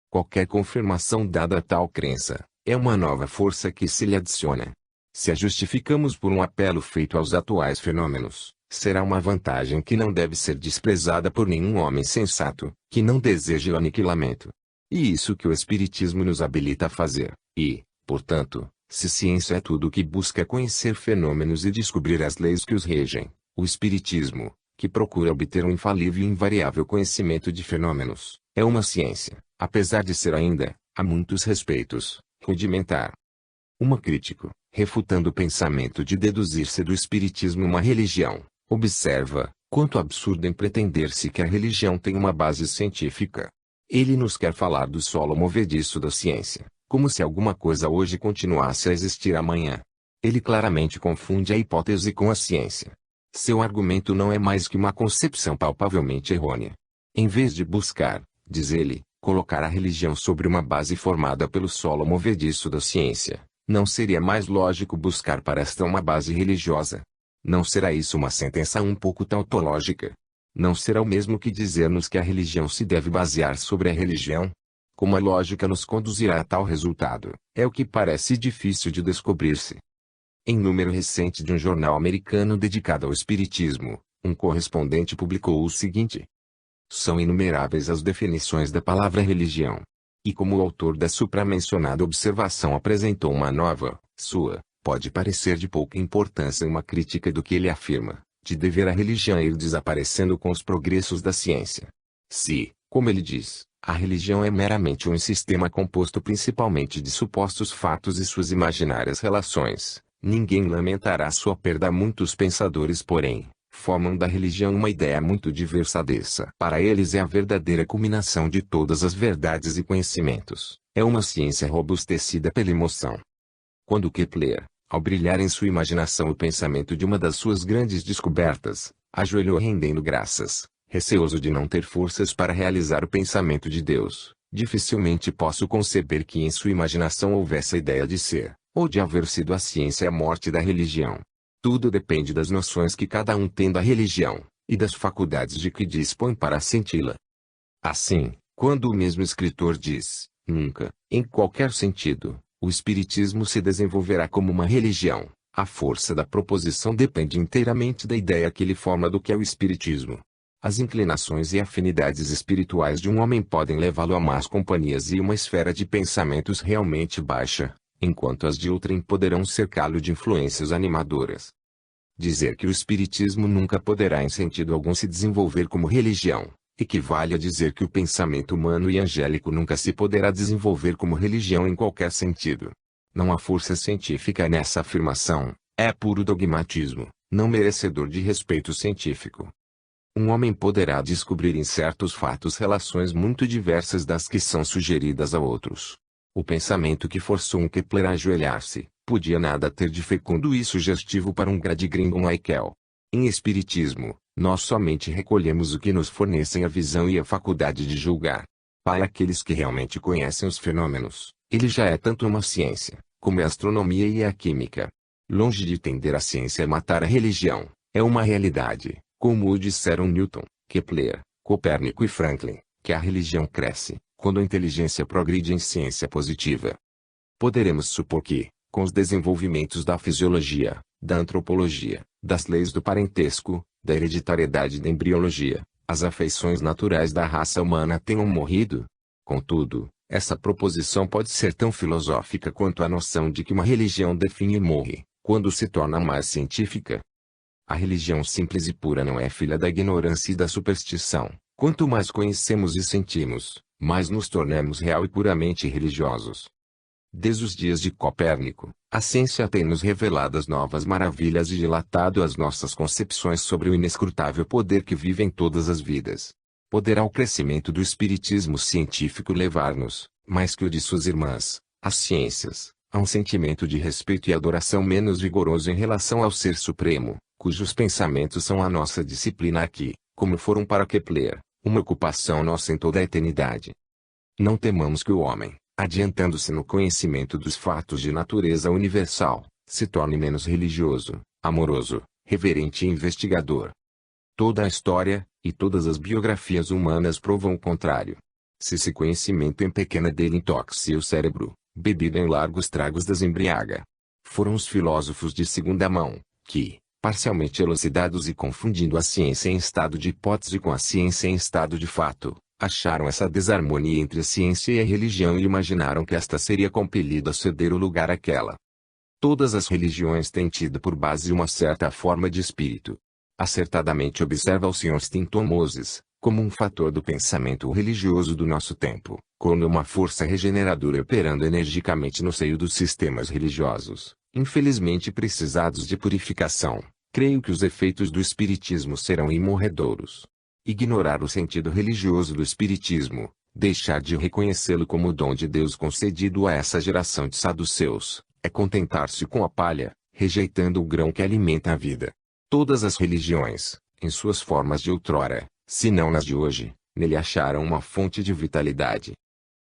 Qualquer confirmação dada a tal crença, é uma nova força que se lhe adiciona. Se a justificamos por um apelo feito aos atuais fenômenos, será uma vantagem que não deve ser desprezada por nenhum homem sensato, que não deseje o aniquilamento. E isso que o Espiritismo nos habilita a fazer, e, portanto, se ciência é tudo o que busca conhecer fenômenos e descobrir as leis que os regem, O espiritismo, que procura obter um infalível e invariável conhecimento de fenômenos, é uma ciência, apesar de ser ainda, a muitos respeitos, rudimentar. Uma crítico, refutando o pensamento de deduzir-se do espiritismo uma religião, observa, quanto absurdo em pretender-se que a religião tem uma base científica. Ele nos quer falar do solo movediço da ciência, como se alguma coisa hoje continuasse a existir amanhã. Ele claramente confunde a hipótese com a ciência. Seu argumento não é mais que uma concepção palpavelmente errônea. Em vez de buscar, diz ele, colocar a religião sobre uma base formada pelo solo movediço da ciência, não seria mais lógico buscar para esta uma base religiosa? Não será isso uma sentença um pouco tautológica? Não será o mesmo que dizer-nos que a religião se deve basear sobre a religião? Como a lógica nos conduzirá a tal resultado, é o que parece difícil de descobrir-se. Em número recente de um jornal americano dedicado ao espiritismo, um correspondente publicou o seguinte: são inumeráveis as definições da palavra religião. E como o autor da supramencionada observação apresentou uma nova, pode parecer de pouca importância uma crítica do que ele afirma, de dever a religião ir desaparecendo com os progressos da ciência. Se, como ele diz, a religião é meramente um sistema composto principalmente de supostos fatos e suas imaginárias relações, ninguém lamentará sua perda. Muitos pensadores, porém, formam da religião uma ideia muito diversa dessa. Para eles é a verdadeira culminação de todas as verdades e conhecimentos. É uma ciência robustecida pela emoção. Quando Kepler, ao brilhar em sua imaginação o pensamento de uma das suas grandes descobertas, ajoelhou rendendo graças, receoso de não ter forças para realizar o pensamento de Deus, dificilmente posso conceber que em sua imaginação houvesse a ideia de ser, ou de haver sido a ciência a morte da religião. Tudo depende das noções que cada um tem da religião, e das faculdades de que dispõe para senti-la. Assim, quando o mesmo escritor diz, nunca, em qualquer sentido, o espiritismo se desenvolverá como uma religião, a força da proposição depende inteiramente da ideia que ele forma do que é o espiritismo. As inclinações e afinidades espirituais de um homem podem levá-lo a más companhias e uma esfera de pensamentos realmente baixa, enquanto as de outrem poderão cercá-lo de influências animadoras. Dizer que o espiritismo nunca poderá em sentido algum se desenvolver como religião, equivale a dizer que o pensamento humano e angélico nunca se poderá desenvolver como religião em qualquer sentido. Não há força científica nessa afirmação, é puro dogmatismo, não merecedor de respeito científico. Um homem poderá descobrir em certos fatos relações muito diversas das que são sugeridas a outros. O pensamento que forçou um Kepler a ajoelhar-se, podia nada ter de fecundo e sugestivo para um Gradgrind ou um Haeckel. Em espiritismo, nós somente recolhemos o que nos fornecem a visão e a faculdade de julgar. Para aqueles que realmente conhecem os fenômenos, ele já é tanto uma ciência, como é a astronomia e a química. Longe de tender a ciência a matar a religião, é uma realidade, como o disseram Newton, Kepler, Copérnico e Franklin, que a religião cresce, quando a inteligência progride em ciência positiva. Poderemos supor que, com os desenvolvimentos da fisiologia, da antropologia, das leis do parentesco, da hereditariedade e da embriologia, as afeições naturais da raça humana tenham morrido. Contudo, essa proposição pode ser tão filosófica quanto a noção de que uma religião define e morre, quando se torna mais científica. A religião simples e pura não é filha da ignorância e da superstição. Quanto mais conhecemos e sentimos, mais nos tornamos real e puramente religiosos. Desde os dias de Copérnico, a ciência tem nos revelado as novas maravilhas e dilatado as nossas concepções sobre o inescrutável poder que vive em todas as vidas. Poderá o crescimento do espiritismo científico levar-nos, mais que o de suas irmãs, as ciências, a um sentimento de respeito e adoração menos vigoroso em relação ao Ser Supremo, cujos pensamentos são a nossa disciplina aqui, como foram para Kepler, uma ocupação nossa em toda a eternidade. Não temamos que o homem, adiantando-se no conhecimento dos fatos de natureza universal, se torne menos religioso, amoroso, reverente e investigador. Toda a história, e todas as biografias humanas provam o contrário. Se esse conhecimento em pequena dele intoxica o cérebro, bebida em largos tragos desembriaga. Foram os filósofos de segunda mão, que, parcialmente elucidados e confundindo a ciência em estado de hipótese com a ciência em estado de fato, acharam essa desarmonia entre a ciência e a religião e imaginaram que esta seria compelida a ceder o lugar àquela. Todas as religiões têm tido por base uma certa forma de espírito. Acertadamente observa o Sr. Stanton Moses, como um fator do pensamento religioso do nosso tempo, como uma força regeneradora operando energicamente no seio dos sistemas religiosos, infelizmente precisados de purificação. Creio que os efeitos do espiritismo serão imorredouros. Ignorar o sentido religioso do espiritismo, deixar de reconhecê-lo como o dom de Deus concedido a essa geração de saduceus, é contentar-se com a palha, rejeitando o grão que alimenta a vida. Todas as religiões, em suas formas de outrora, se não nas de hoje, nele acharam uma fonte de vitalidade.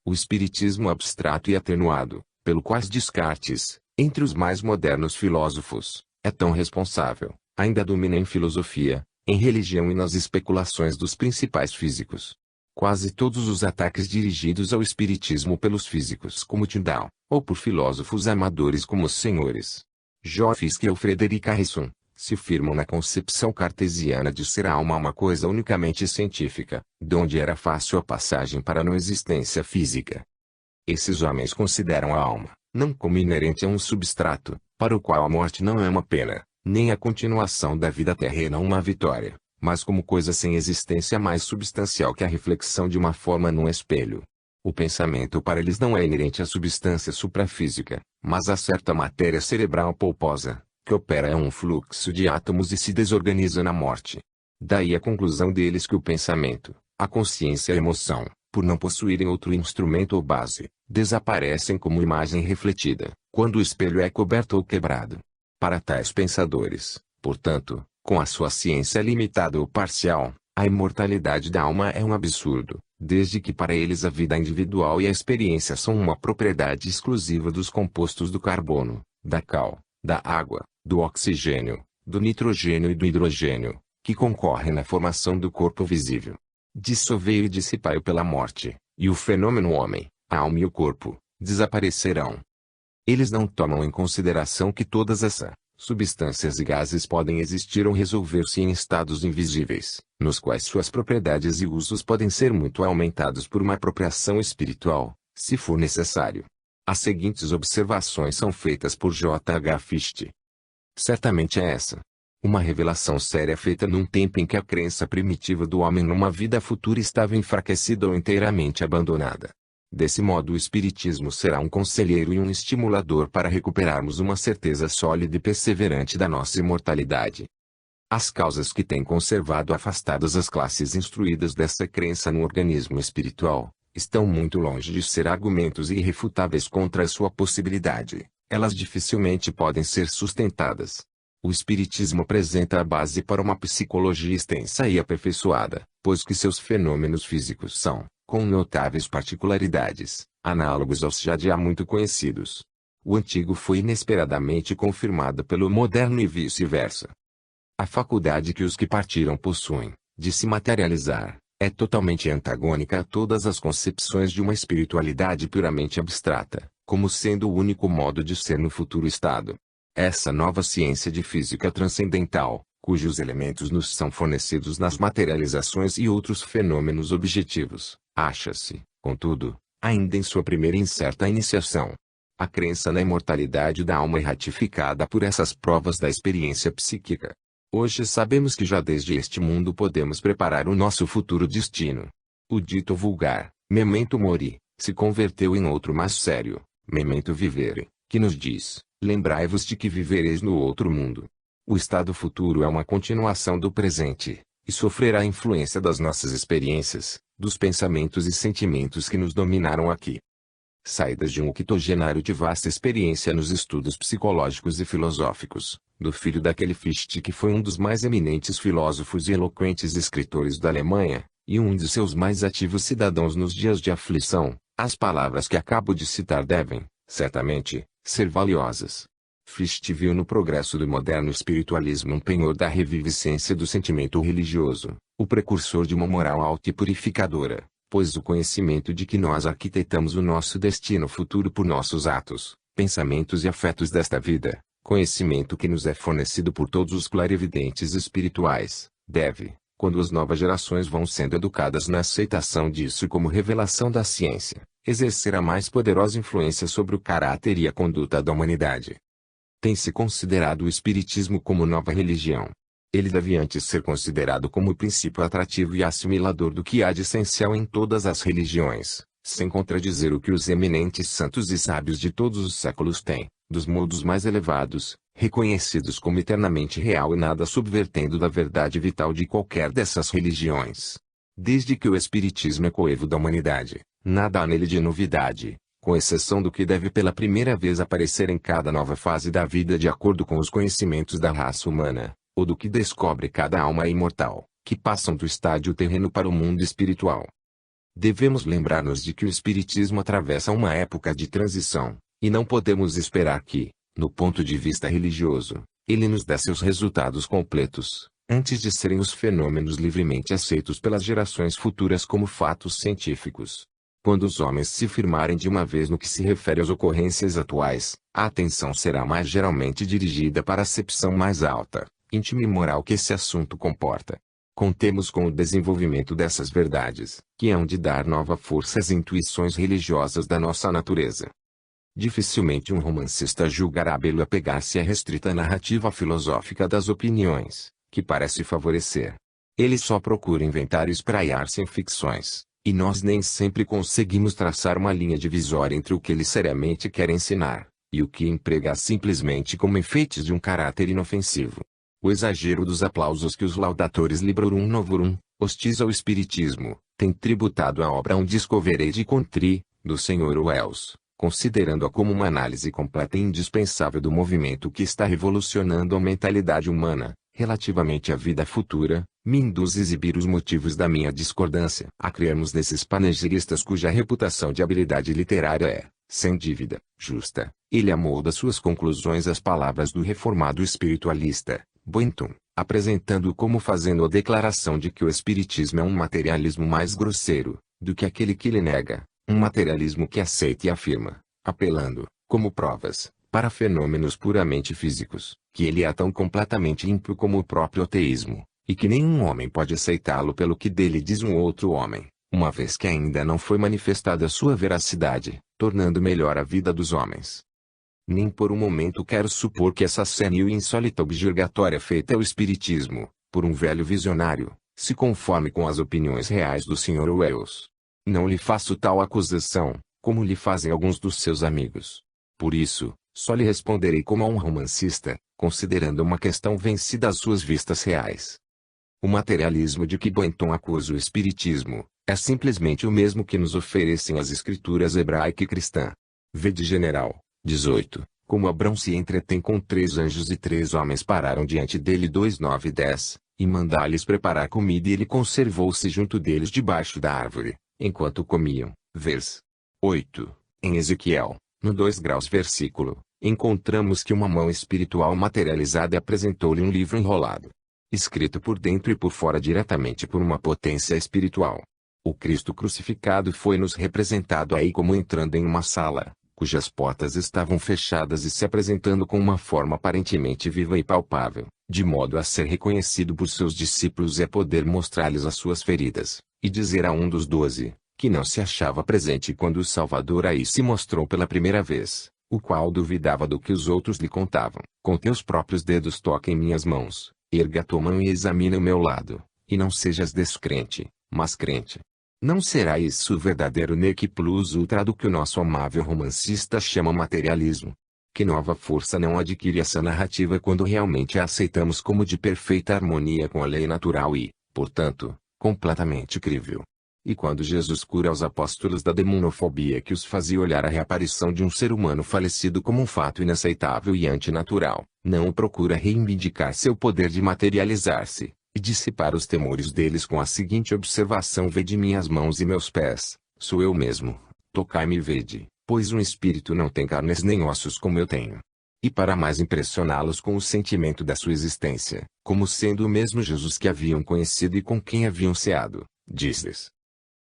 O espiritismo abstrato e atenuado, pelo quais Descartes, entre os mais modernos filósofos, é tão responsável, ainda domina em filosofia, em religião e nas especulações dos principais físicos. Quase todos os ataques dirigidos ao espiritismo pelos físicos como Tyndall, ou por filósofos amadores como os senhores John Fiske ou Frederick Harrison, se firmam na concepção cartesiana de ser a alma uma coisa unicamente científica, donde era fácil a passagem para a não existência física. Esses homens consideram a alma, não como inerente a um substrato, para o qual a morte não é uma pena, nem a continuação da vida terrena uma vitória, mas como coisa sem existência mais substancial que a reflexão de uma forma num espelho. O pensamento para eles não é inerente à substância suprafísica, mas a certa matéria cerebral polposa, que opera um fluxo de átomos e se desorganiza na morte. Daí a conclusão deles que o pensamento, a consciência e a emoção, por não possuírem outro instrumento ou base, desaparecem como imagem refletida, quando o espelho é coberto ou quebrado. Para tais pensadores, portanto, com a sua ciência limitada ou parcial, a imortalidade da alma é um absurdo, desde que para eles a vida individual e a experiência são uma propriedade exclusiva dos compostos do carbono, da cal, da água, do oxigênio, do nitrogênio e do hidrogênio, que concorrem na formação do corpo visível. Dissolvei e dissipai pela morte, e o fenômeno homem, a alma e o corpo, desaparecerão. Eles não tomam em consideração que todas essas substâncias e gases podem existir ou resolver-se em estados invisíveis, nos quais suas propriedades e usos podem ser muito aumentados por uma apropriação espiritual, se for necessário. As seguintes observações são feitas por J. H. Fichte. Certamente é essa uma revelação séria feita num tempo em que a crença primitiva do homem numa vida futura estava enfraquecida ou inteiramente abandonada. Desse modo o espiritismo será um conselheiro e um estimulador para recuperarmos uma certeza sólida e perseverante da nossa imortalidade. As causas que têm conservado afastadas as classes instruídas dessa crença no organismo espiritual, estão muito longe de ser argumentos irrefutáveis contra a sua possibilidade. Elas dificilmente podem ser sustentadas. O espiritismo apresenta a base para uma psicologia extensa e aperfeiçoada, pois que seus fenômenos físicos são, com notáveis particularidades, análogos aos já de há muito conhecidos. O antigo foi inesperadamente confirmado pelo moderno e vice-versa. A faculdade que os que partiram possuem, de se materializar, é totalmente antagônica a todas as concepções de uma espiritualidade puramente abstrata, como sendo o único modo de ser no futuro estado. Essa nova ciência de física transcendental, cujos elementos nos são fornecidos nas materializações e outros fenômenos objetivos, acha-se, contudo, ainda em sua primeira e incerta iniciação. A crença na imortalidade da alma é ratificada por essas provas da experiência psíquica. Hoje sabemos que já desde este mundo podemos preparar o nosso futuro destino. O dito vulgar, memento mori, se converteu em outro mais sério, memento vivere, que nos diz, lembrai-vos de que vivereis no outro mundo. O estado futuro é uma continuação do presente, e sofrerá a influência das nossas experiências, dos pensamentos e sentimentos que nos dominaram aqui. Saídas de um octogenário de vasta experiência nos estudos psicológicos e filosóficos, do filho daquele Fichte que foi um dos mais eminentes filósofos e eloquentes escritores da Alemanha, e um de seus mais ativos cidadãos nos dias de aflição, as palavras que acabo de citar devem, certamente, ser valiosas. Fichte viu no progresso do moderno espiritualismo um penhor da reviviscência do sentimento religioso, o precursor de uma moral alta e purificadora, pois o conhecimento de que nós arquitetamos o nosso destino futuro por nossos atos, pensamentos e afetos desta vida, conhecimento que nos é fornecido por todos os clarividentes espirituais, deve, quando as novas gerações vão sendo educadas na aceitação disso como revelação da ciência, exercer a mais poderosa influência sobre o caráter e a conduta da humanidade. Tem-se considerado o espiritismo como nova religião. Ele deve antes ser considerado como o princípio atrativo e assimilador do que há de essencial em todas as religiões, sem contradizer o que os eminentes santos e sábios de todos os séculos têm, dos modos mais elevados, reconhecidos como eternamente real e nada subvertendo da verdade vital de qualquer dessas religiões. Desde que o Espiritismo é coevo da humanidade, nada há nele de novidade, com exceção do que deve pela primeira vez aparecer em cada nova fase da vida de acordo com os conhecimentos da raça humana, ou do que descobre cada alma imortal, que passam do estádio terreno para o mundo espiritual. Devemos lembrar-nos de que o Espiritismo atravessa uma época de transição, e não podemos esperar que, no ponto de vista religioso, ele nos dê seus resultados completos, antes de serem os fenômenos livremente aceitos pelas gerações futuras como fatos científicos. Quando os homens se firmarem de uma vez no que se refere às ocorrências atuais, a atenção será mais geralmente dirigida para a acepção mais alta, íntima e moral que esse assunto comporta. Contemos com o desenvolvimento dessas verdades, que hão de dar nova força às intuições religiosas da nossa natureza. Dificilmente um romancista julgará belo apegar-se à restrita narrativa filosófica das opiniões, que parece favorecer. Ele só procura inventar e espraiar-se em ficções, e nós nem sempre conseguimos traçar uma linha divisória entre o que ele seriamente quer ensinar, e o que emprega simplesmente como enfeites de um caráter inofensivo. O exagero dos aplausos que os laudatores Librorum Novorum, hostis ao Espiritismo, têm tributado à obra um Discovery de Contri, do Sr. Wells, considerando-a como uma análise completa e indispensável do movimento que está revolucionando a mentalidade humana, relativamente à vida futura, me induz a exibir os motivos da minha discordância. A crermos nesses panegiristas cuja reputação de habilidade literária é, sem dúvida, justa, ele amolda suas conclusões às palavras do reformado espiritualista, Boynton, apresentando-o como fazendo a declaração de que o espiritismo é um materialismo mais grosseiro, do que aquele que ele nega, um materialismo que aceita e afirma, apelando, como provas, para fenômenos puramente físicos, que ele é tão completamente ímpio como o próprio ateísmo, e que nenhum homem pode aceitá-lo pelo que dele diz um outro homem, uma vez que ainda não foi manifestada a sua veracidade, tornando melhor a vida dos homens. Nem por um momento quero supor que essa senil e insólita objurgatória feita ao Espiritismo, por um velho visionário, se conforme com as opiniões reais do Sr. Wells. Não lhe faço tal acusação, como lhe fazem alguns dos seus amigos. Por isso, só lhe responderei como a um romancista, considerando uma questão vencida às suas vistas reais. O materialismo de que Boynton acusa o Espiritismo, é simplesmente o mesmo que nos oferecem as escrituras hebraica e cristã. Vede General 18, como Abrão se entretém com 3 anjos e 3 homens pararam diante dele 2, 9 e 10, e mandar-lhes preparar comida e ele conservou-se junto deles debaixo da árvore, enquanto comiam. Vers. 8. Em Ezequiel, no 2 graus versículo, encontramos que uma mão espiritual materializada apresentou-lhe um livro enrolado, escrito por dentro e por fora diretamente por uma potência espiritual. O Cristo crucificado foi-nos representado aí como entrando em uma sala, cujas portas estavam fechadas e se apresentando com uma forma aparentemente viva e palpável, de modo a ser reconhecido por seus discípulos e a poder mostrar-lhes as suas feridas, e dizer a um dos 12, que não se achava presente quando o Salvador aí se mostrou pela primeira vez, o qual duvidava do que os outros lhe contavam: com teus próprios dedos toca em minhas mãos, erga tua mão e examina o meu lado, e não sejas descrente, mas crente. Não será isso o verdadeiro nec plus ultra do que o nosso amável romancista chama materialismo? Que nova força não adquire essa narrativa quando realmente a aceitamos como de perfeita harmonia com a lei natural e, portanto, completamente crível? E quando Jesus cura aos apóstolos da demonofobia que os fazia olhar a reaparição de um ser humano falecido como um fato inaceitável e antinatural, não o procura reivindicar seu poder de materializar-se, e dissipar os temores deles com a seguinte observação: vede minhas mãos e meus pés, sou eu mesmo, tocai-me e vede, pois um espírito não tem carnes nem ossos como eu tenho. E para mais impressioná-los com o sentimento da sua existência, como sendo o mesmo Jesus que haviam conhecido e com quem haviam ceado, diz-lhes: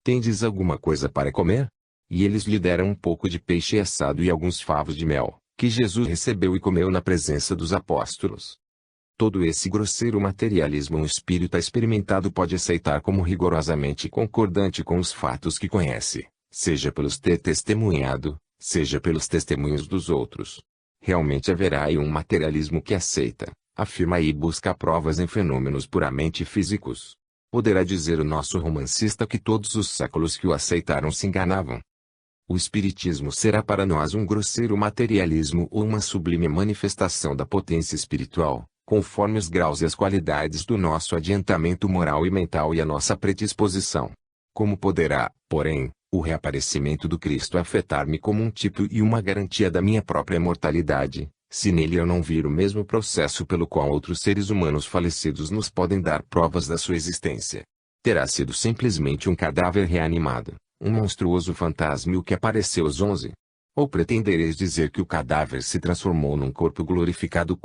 tendes alguma coisa para comer? E eles lhe deram um pouco de peixe assado e alguns favos de mel, que Jesus recebeu e comeu na presença dos apóstolos. Todo esse grosseiro materialismo um espírita experimentado pode aceitar como rigorosamente concordante com os fatos que conhece, seja pelos ter testemunhado, seja pelos testemunhos dos outros. Realmente haverá aí um materialismo que aceita, afirma e busca provas em fenômenos puramente físicos. Poderá dizer o nosso romancista que todos os séculos que o aceitaram se enganavam. O espiritismo será para nós um grosseiro materialismo ou uma sublime manifestação da potência espiritual, conforme os graus e as qualidades do nosso adiantamento moral e mental e a nossa predisposição. Como poderá, porém, o reaparecimento do Cristo afetar-me como um tipo e uma garantia da minha própria imortalidade, se nele eu não vir o mesmo processo pelo qual outros seres humanos falecidos nos podem dar provas da sua existência? Terá sido simplesmente um cadáver reanimado, um monstruoso fantasma que apareceu aos 11? Ou pretendereis dizer que o cadáver se transformou num corpo glorificado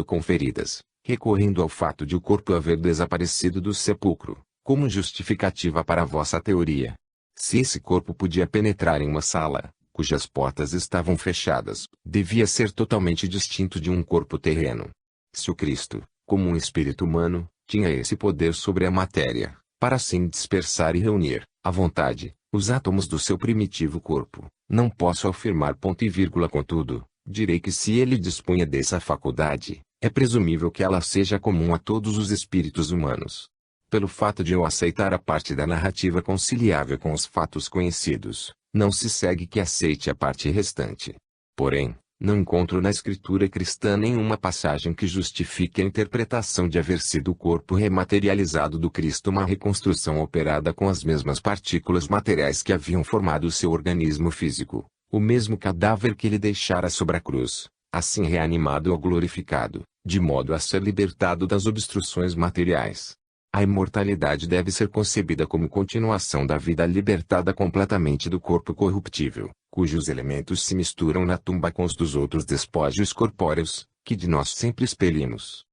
com feridas, recorrendo ao fato de o corpo haver desaparecido do sepulcro, como justificativa para a vossa teoria? Se esse corpo podia penetrar em uma sala, cujas portas estavam fechadas, devia ser totalmente distinto de um corpo terreno. Se o Cristo, como um espírito humano, tinha esse poder sobre a matéria, para assim dispersar e reunir, à vontade, os átomos do seu primitivo corpo, não posso afirmar ponto e vírgula, contudo, direi que se ele dispunha dessa faculdade, é presumível que ela seja comum a todos os espíritos humanos. Pelo fato de eu aceitar a parte da narrativa conciliável com os fatos conhecidos, não se segue que aceite a parte restante. Porém, não encontro na escritura cristã nenhuma passagem que justifique a interpretação de haver sido o corpo rematerializado do Cristo uma reconstrução operada com as mesmas partículas materiais que haviam formado o seu organismo físico, o mesmo cadáver que ele deixara sobre a cruz, assim reanimado ou glorificado, de modo a ser libertado das obstruções materiais. A imortalidade deve ser concebida como continuação da vida libertada completamente do corpo corruptível, cujos elementos se misturam na tumba com os dos outros despojos corpóreos, que de nós sempre expelimos.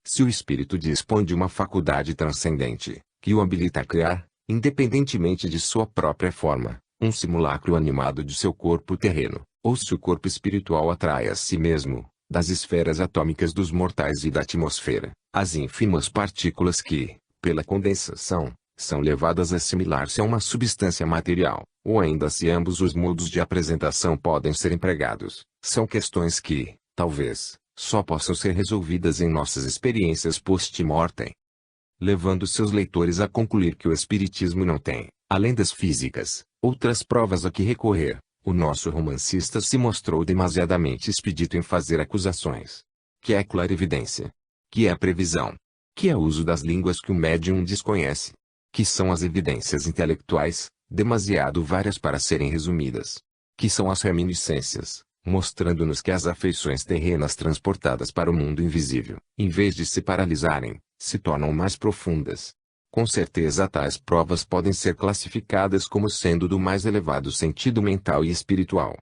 Se o espírito dispõe de uma faculdade transcendente, que o habilita a criar, independentemente de sua própria forma, um simulacro animado de seu corpo terreno, ou se o corpo espiritual atrai a si mesmo, das esferas atômicas dos mortais e da atmosfera, as ínfimas partículas que, pela condensação, são levadas a assimilar-se a uma substância material, ou ainda se ambos os modos de apresentação podem ser empregados, são questões que, talvez, só possam ser resolvidas em nossas experiências post-mortem. Levando seus leitores a concluir que o espiritismo não tem, além das físicas, outras provas a que recorrer, o nosso romancista se mostrou demasiadamente expedito em fazer acusações. Que é clarividência? Que é a previsão? Que é o uso das línguas que o médium desconhece? Que são as evidências intelectuais, demasiado várias para serem resumidas? Que são as reminiscências, mostrando-nos que as afeições terrenas transportadas para o mundo invisível, em vez de se paralisarem, se tornam mais profundas? Com certeza tais provas podem ser classificadas como sendo do mais elevado sentido mental e espiritual.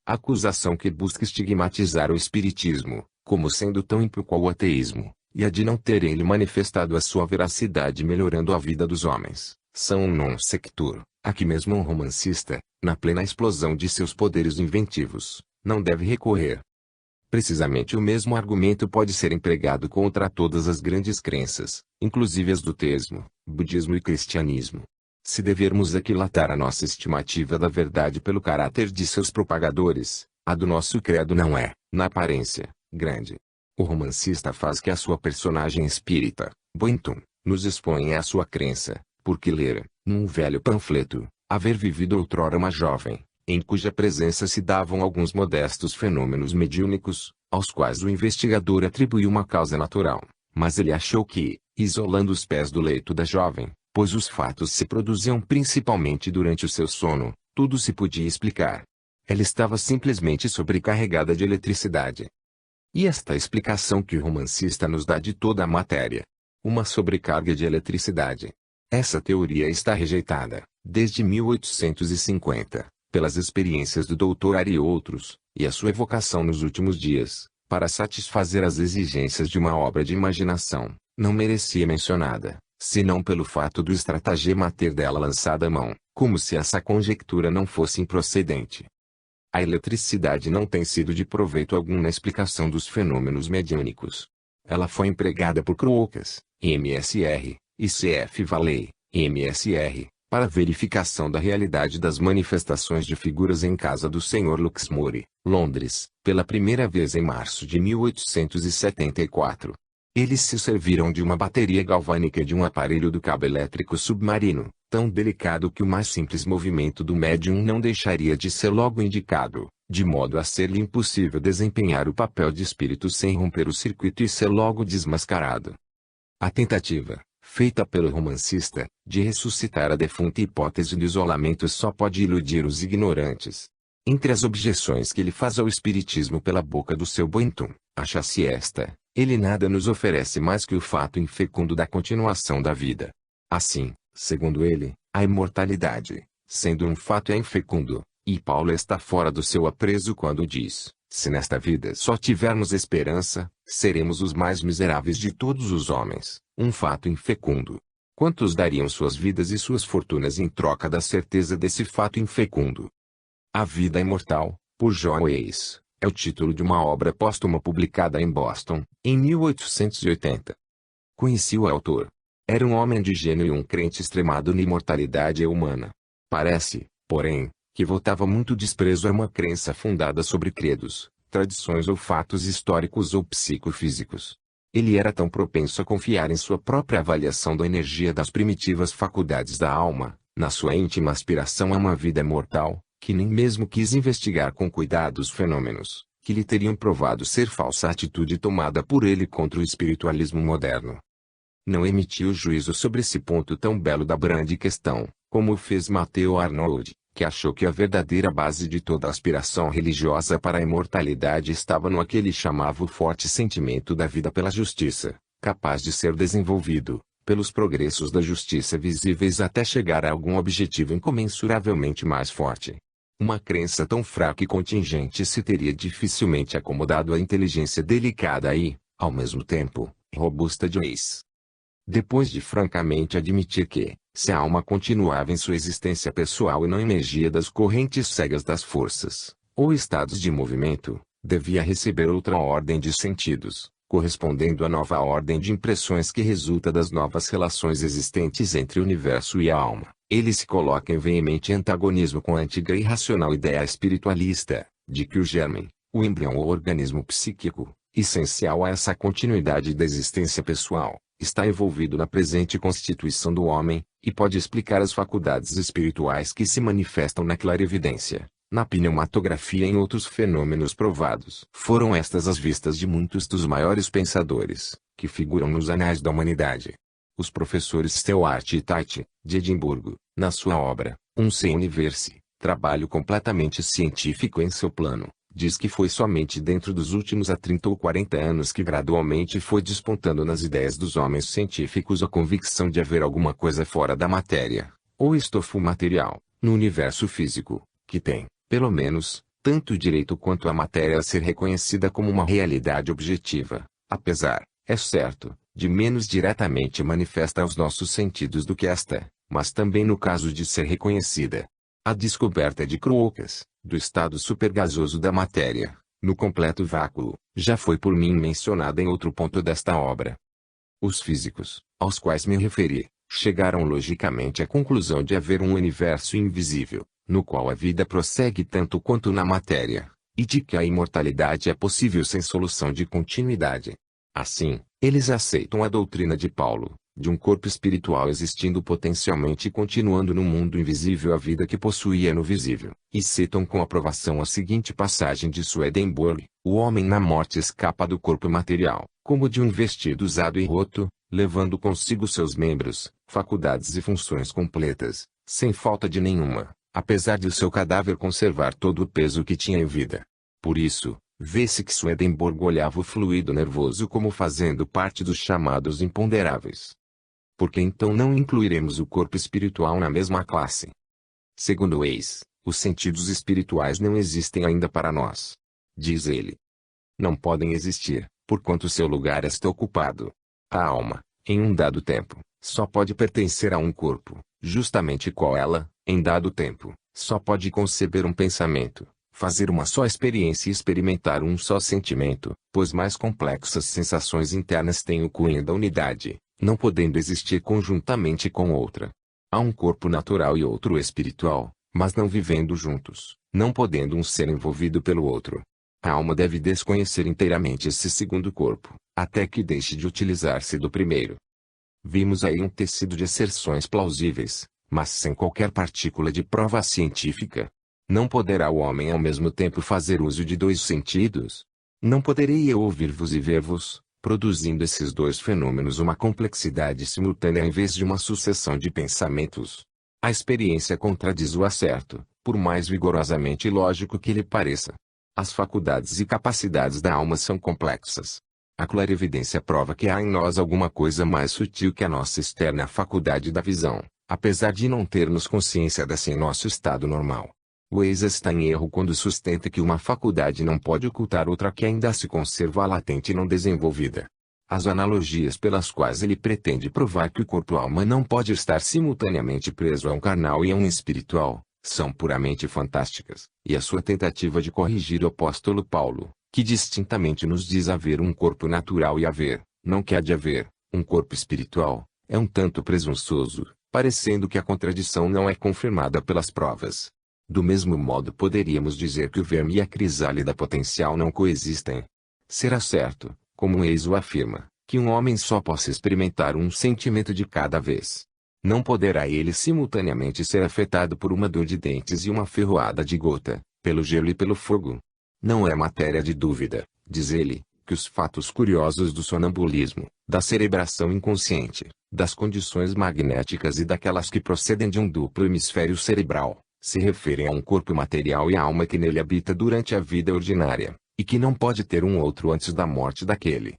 A acusação que busca estigmatizar o espiritismo, como sendo tão ímpio qual o ateísmo, e a de não terem lhe manifestado a sua veracidade melhorando a vida dos homens, são um non sequitur, a que mesmo um romancista, na plena explosão de seus poderes inventivos, não deve recorrer. Precisamente o mesmo argumento pode ser empregado contra todas as grandes crenças, inclusive as do teísmo, budismo e cristianismo. Se devermos aquilatar a nossa estimativa da verdade pelo caráter de seus propagadores, a do nosso credo não é, na aparência, grande. O romancista faz que a sua personagem espírita, Bointon, nos expõe a sua crença, porque lera, num velho panfleto, haver vivido outrora uma jovem, em cuja presença se davam alguns modestos fenômenos mediúnicos, aos quais o investigador atribuiu uma causa natural, mas ele achou que, isolando os pés do leito da jovem, pois os fatos se produziam principalmente durante o seu sono, tudo se podia explicar. Ela estava simplesmente sobrecarregada de eletricidade. E esta explicação que o romancista nos dá de toda a matéria. Uma sobrecarga de eletricidade. Essa teoria está rejeitada, desde 1850, pelas experiências do Dr. Ari e outros, e a sua evocação nos últimos dias, para satisfazer as exigências de uma obra de imaginação, não merecia mencionada, senão pelo fato do estratagema ter dela lançado a mão, como se essa conjectura não fosse improcedente. A eletricidade não tem sido de proveito algum na explicação dos fenômenos mediúnicos. Ela foi empregada por Crookas, MSR, e C.F. Valley, MSR, para verificação da realidade das manifestações de figuras em casa do Sr. Luxmory, Londres, pela primeira vez em março de 1874. Eles se serviram de uma bateria galvânica e de um aparelho do cabo elétrico submarino, tão delicado que o mais simples movimento do médium não deixaria de ser logo indicado, de modo a ser-lhe impossível desempenhar o papel de espírito sem romper o circuito e ser logo desmascarado. A tentativa, feita pelo romancista, de ressuscitar a defunta hipótese do isolamento só pode iludir os ignorantes. Entre as objeções que ele faz ao espiritismo pela boca do seu Boynton, acha-se esta: ele nada nos oferece mais que o fato infecundo da continuação da vida. Assim, segundo ele, a imortalidade, sendo um fato infecundo, e Paulo está fora do seu apreso quando diz: se nesta vida só tivermos esperança, seremos os mais miseráveis de todos os homens, um fato infecundo. Quantos dariam suas vidas e suas fortunas em troca da certeza desse fato infecundo? A Vida Imortal, por John Weiss, é o título de uma obra póstuma publicada em Boston, em 1880. Conheci o autor. Era um homem de gênio e um crente extremado na imortalidade humana. Parece, porém, que votava muito desprezo a uma crença fundada sobre credos, tradições ou fatos históricos ou psicofísicos. Ele era tão propenso a confiar em sua própria avaliação da energia das primitivas faculdades da alma, na sua íntima aspiração a uma vida mortal, que nem mesmo quis investigar com cuidado os fenômenos, que lhe teriam provado ser falsa a atitude tomada por ele contra o espiritualismo moderno. Não emitiu juízo sobre esse ponto tão belo da grande questão, como o fez Matthew Arnold, que achou que a verdadeira base de toda aspiração religiosa para a imortalidade estava no que ele chamava o forte sentimento da vida pela justiça, capaz de ser desenvolvido, pelos progressos da justiça visíveis até chegar a algum objetivo incomensuravelmente mais forte. Uma crença tão fraca e contingente se teria dificilmente acomodado à inteligência delicada e, ao mesmo tempo, robusta de Weiss. Depois de francamente admitir que, se a alma continuava em sua existência pessoal e não emergia das correntes cegas das forças, ou estados de movimento, devia receber outra ordem de sentidos, correspondendo à nova ordem de impressões que resulta das novas relações existentes entre o universo e a alma. Ele se coloca em veemente antagonismo com a antiga e irracional ideia espiritualista, de que o germe, o embrião ou organismo psíquico, essencial a essa continuidade da existência pessoal, está envolvido na presente constituição do homem, e pode explicar as faculdades espirituais que se manifestam na clarividência, na pneumatografia e em outros fenômenos provados. Foram estas as vistas de muitos dos maiores pensadores, que figuram nos anais da humanidade. Os professores Stewart e Tait, de Edimburgo, na sua obra, Se Universe, trabalho completamente científico em seu plano, diz que foi somente dentro dos últimos 30 ou 40 anos que gradualmente foi despontando nas ideias dos homens científicos a convicção de haver alguma coisa fora da matéria, ou estofo material, no universo físico, que tem, pelo menos, tanto direito quanto a matéria a ser reconhecida como uma realidade objetiva, apesar, é certo, de menos diretamente manifesta aos nossos sentidos do que esta, mas também no caso de ser reconhecida. A descoberta de Crookes, do estado supergasoso da matéria, no completo vácuo, já foi por mim mencionada em outro ponto desta obra. Os físicos, aos quais me referi, chegaram logicamente à conclusão de haver um universo invisível, no qual a vida prossegue tanto quanto na matéria, e de que a imortalidade é possível sem solução de continuidade. Assim, eles aceitam a doutrina de Paulo, de um corpo espiritual existindo potencialmente e continuando no mundo invisível a vida que possuía no visível, e citam com aprovação a seguinte passagem de Swedenborg: o homem na morte escapa do corpo material, como de um vestido usado e roto, levando consigo seus membros, faculdades e funções completas, sem falta de nenhuma, apesar de o seu cadáver conservar todo o peso que tinha em vida. Por isso, vê-se que Swedenborg olhava o fluido nervoso como fazendo parte dos chamados imponderáveis. Por que então não incluiremos o corpo espiritual na mesma classe? Segundo Weiss, os sentidos espirituais não existem ainda para nós. Diz ele. Não podem existir, porquanto seu lugar está ocupado. A alma, em um dado tempo, só pode pertencer a um corpo, justamente qual ela, em dado tempo, só pode conceber um pensamento, fazer uma só experiência e experimentar um só sentimento, pois mais complexas sensações internas têm o cunho da unidade, não podendo existir conjuntamente com outra. Há um corpo natural e outro espiritual, mas não vivendo juntos, não podendo um ser envolvido pelo outro. A alma deve desconhecer inteiramente esse segundo corpo, até que deixe de utilizar-se do primeiro. Vimos aí um tecido de asserções plausíveis, mas sem qualquer partícula de prova científica. Não poderá o homem ao mesmo tempo fazer uso de dois sentidos? Não poderei eu ouvir-vos e ver-vos, produzindo esses dois fenômenos uma complexidade simultânea em vez de uma sucessão de pensamentos? A experiência contradiz o asserto, por mais vigorosamente lógico que lhe pareça. As faculdades e capacidades da alma são complexas. A clarividência prova que há em nós alguma coisa mais sutil que a nossa externa faculdade da visão, apesar de não termos consciência dessa em nosso estado normal. Weiss está em erro quando sustenta que uma faculdade não pode ocultar outra que ainda se conserva latente e não desenvolvida. As analogias pelas quais ele pretende provar que o corpo-alma não pode estar simultaneamente preso a um carnal e a um espiritual, são puramente fantásticas, e a sua tentativa de corrigir o apóstolo Paulo, que distintamente nos diz haver um corpo natural e haver, não que há de haver, um corpo espiritual, é um tanto presunçoso, parecendo que a contradição não é confirmada pelas provas. Do mesmo modo poderíamos dizer que o verme e a crisálida potencial não coexistem. Será certo, como Weiss o afirma, que um homem só possa experimentar um sentimento de cada vez. Não poderá ele simultaneamente ser afetado por uma dor de dentes e uma ferroada de gota, pelo gelo e pelo fogo. Não é matéria de dúvida, diz ele, que os fatos curiosos do sonambulismo, da cerebração inconsciente, das condições magnéticas e daquelas que procedem de um duplo hemisfério cerebral, se referem a um corpo material e a alma que nele habita durante a vida ordinária, e que não pode ter um outro antes da morte daquele.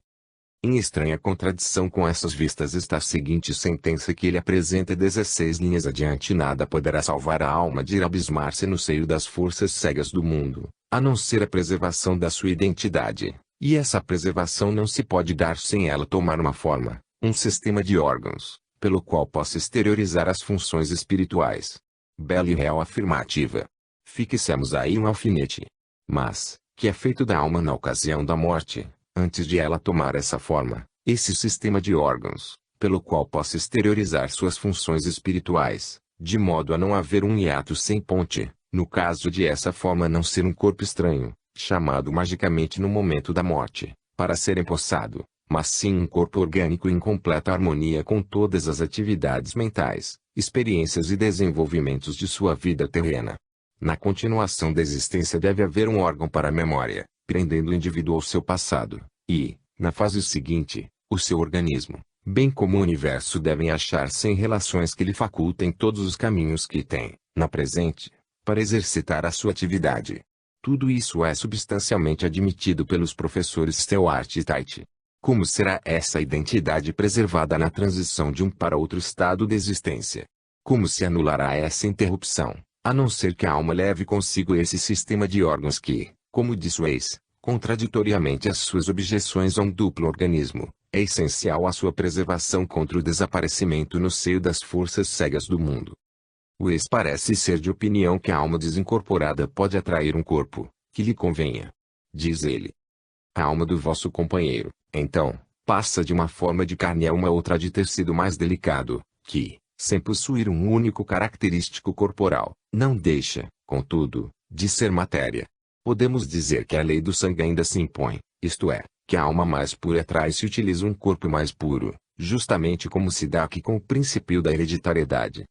Em estranha contradição com essas vistas está a seguinte sentença que ele apresenta 16 linhas adiante: nada poderá salvar a alma de ir abismar-se no seio das forças cegas do mundo, a não ser a preservação da sua identidade, e essa preservação não se pode dar sem ela tomar uma forma, um sistema de órgãos, pelo qual possa exteriorizar as funções espirituais. Bela e real afirmativa. Fixemos aí um alfinete. Mas, que é feito da alma na ocasião da morte, antes de ela tomar essa forma, esse sistema de órgãos, pelo qual possa exteriorizar suas funções espirituais, de modo a não haver um hiato sem ponte, no caso de essa forma não ser um corpo estranho, chamado magicamente no momento da morte, para ser empossado, mas sim um corpo orgânico em completa harmonia com todas as atividades mentais, experiências e desenvolvimentos de sua vida terrena. Na continuação da existência deve haver um órgão para a memória, prendendo o indivíduo ao seu passado, e, na fase seguinte, o seu organismo, bem como o universo devem achar-se em relações que lhe facultem todos os caminhos que tem, na presente, para exercitar a sua atividade. Tudo isso é substancialmente admitido pelos professores Stewart e Tait. Como será essa identidade preservada na transição de um para outro estado de existência? Como se anulará essa interrupção, a não ser que a alma leve consigo esse sistema de órgãos que, como diz Weiss, contraditoriamente às suas objeções a um duplo organismo, é essencial à sua preservação contra o desaparecimento no seio das forças cegas do mundo. Weiss parece ser de opinião que a alma desincorporada pode atrair um corpo, que lhe convenha. Diz ele. A alma do vosso companheiro, então, passa de uma forma de carne a uma outra de tecido mais delicado, que, sem possuir um único característico corporal, não deixa, contudo, de ser matéria. Podemos dizer que a lei do sangue ainda se impõe, isto é, que a alma mais pura atrai-se e utiliza um corpo mais puro, justamente como se dá aqui com o princípio da hereditariedade.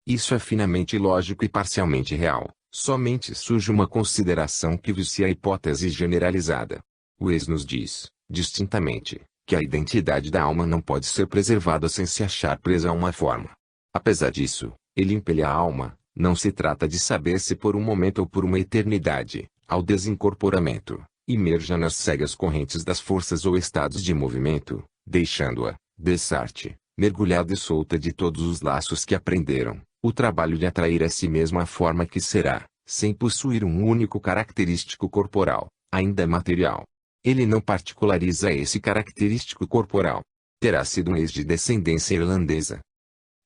Isso é finamente lógico e parcialmente real, somente surge uma consideração que vicia a hipótese generalizada. Weiss nos diz, distintamente, que a identidade da alma não pode ser preservada sem se achar presa a uma forma. Apesar disso, ele impele a alma, não se trata de saber se por um momento ou por uma eternidade, ao desincorporamento, imerja nas cegas correntes das forças ou estados de movimento, deixando-a, dessarte, mergulhada e solta de todos os laços que aprenderam, o trabalho de atrair a si mesma a forma que será, sem possuir um único característico corporal, ainda material. Ele não particulariza esse característico corporal. Terá sido um ex de descendência irlandesa.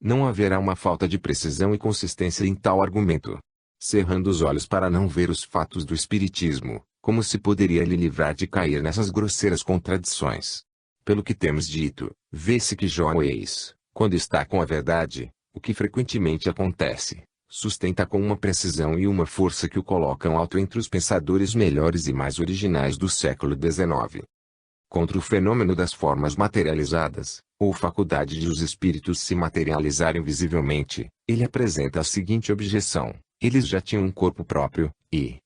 Não haverá uma falta de precisão e consistência em tal argumento. Cerrando os olhos para não ver os fatos do espiritismo, como se poderia lhe livrar de cair nessas grosseiras contradições? Pelo que temos dito, vê-se que John Weiss, quando está com a verdade, o que frequentemente acontece, sustenta com uma precisão e uma força que o colocam alto entre os pensadores melhores e mais originais do século XIX. Contra o fenômeno das formas materializadas, ou faculdade de os espíritos se materializarem visivelmente, ele apresenta a seguinte objeção: eles já tinham um corpo próprio, e,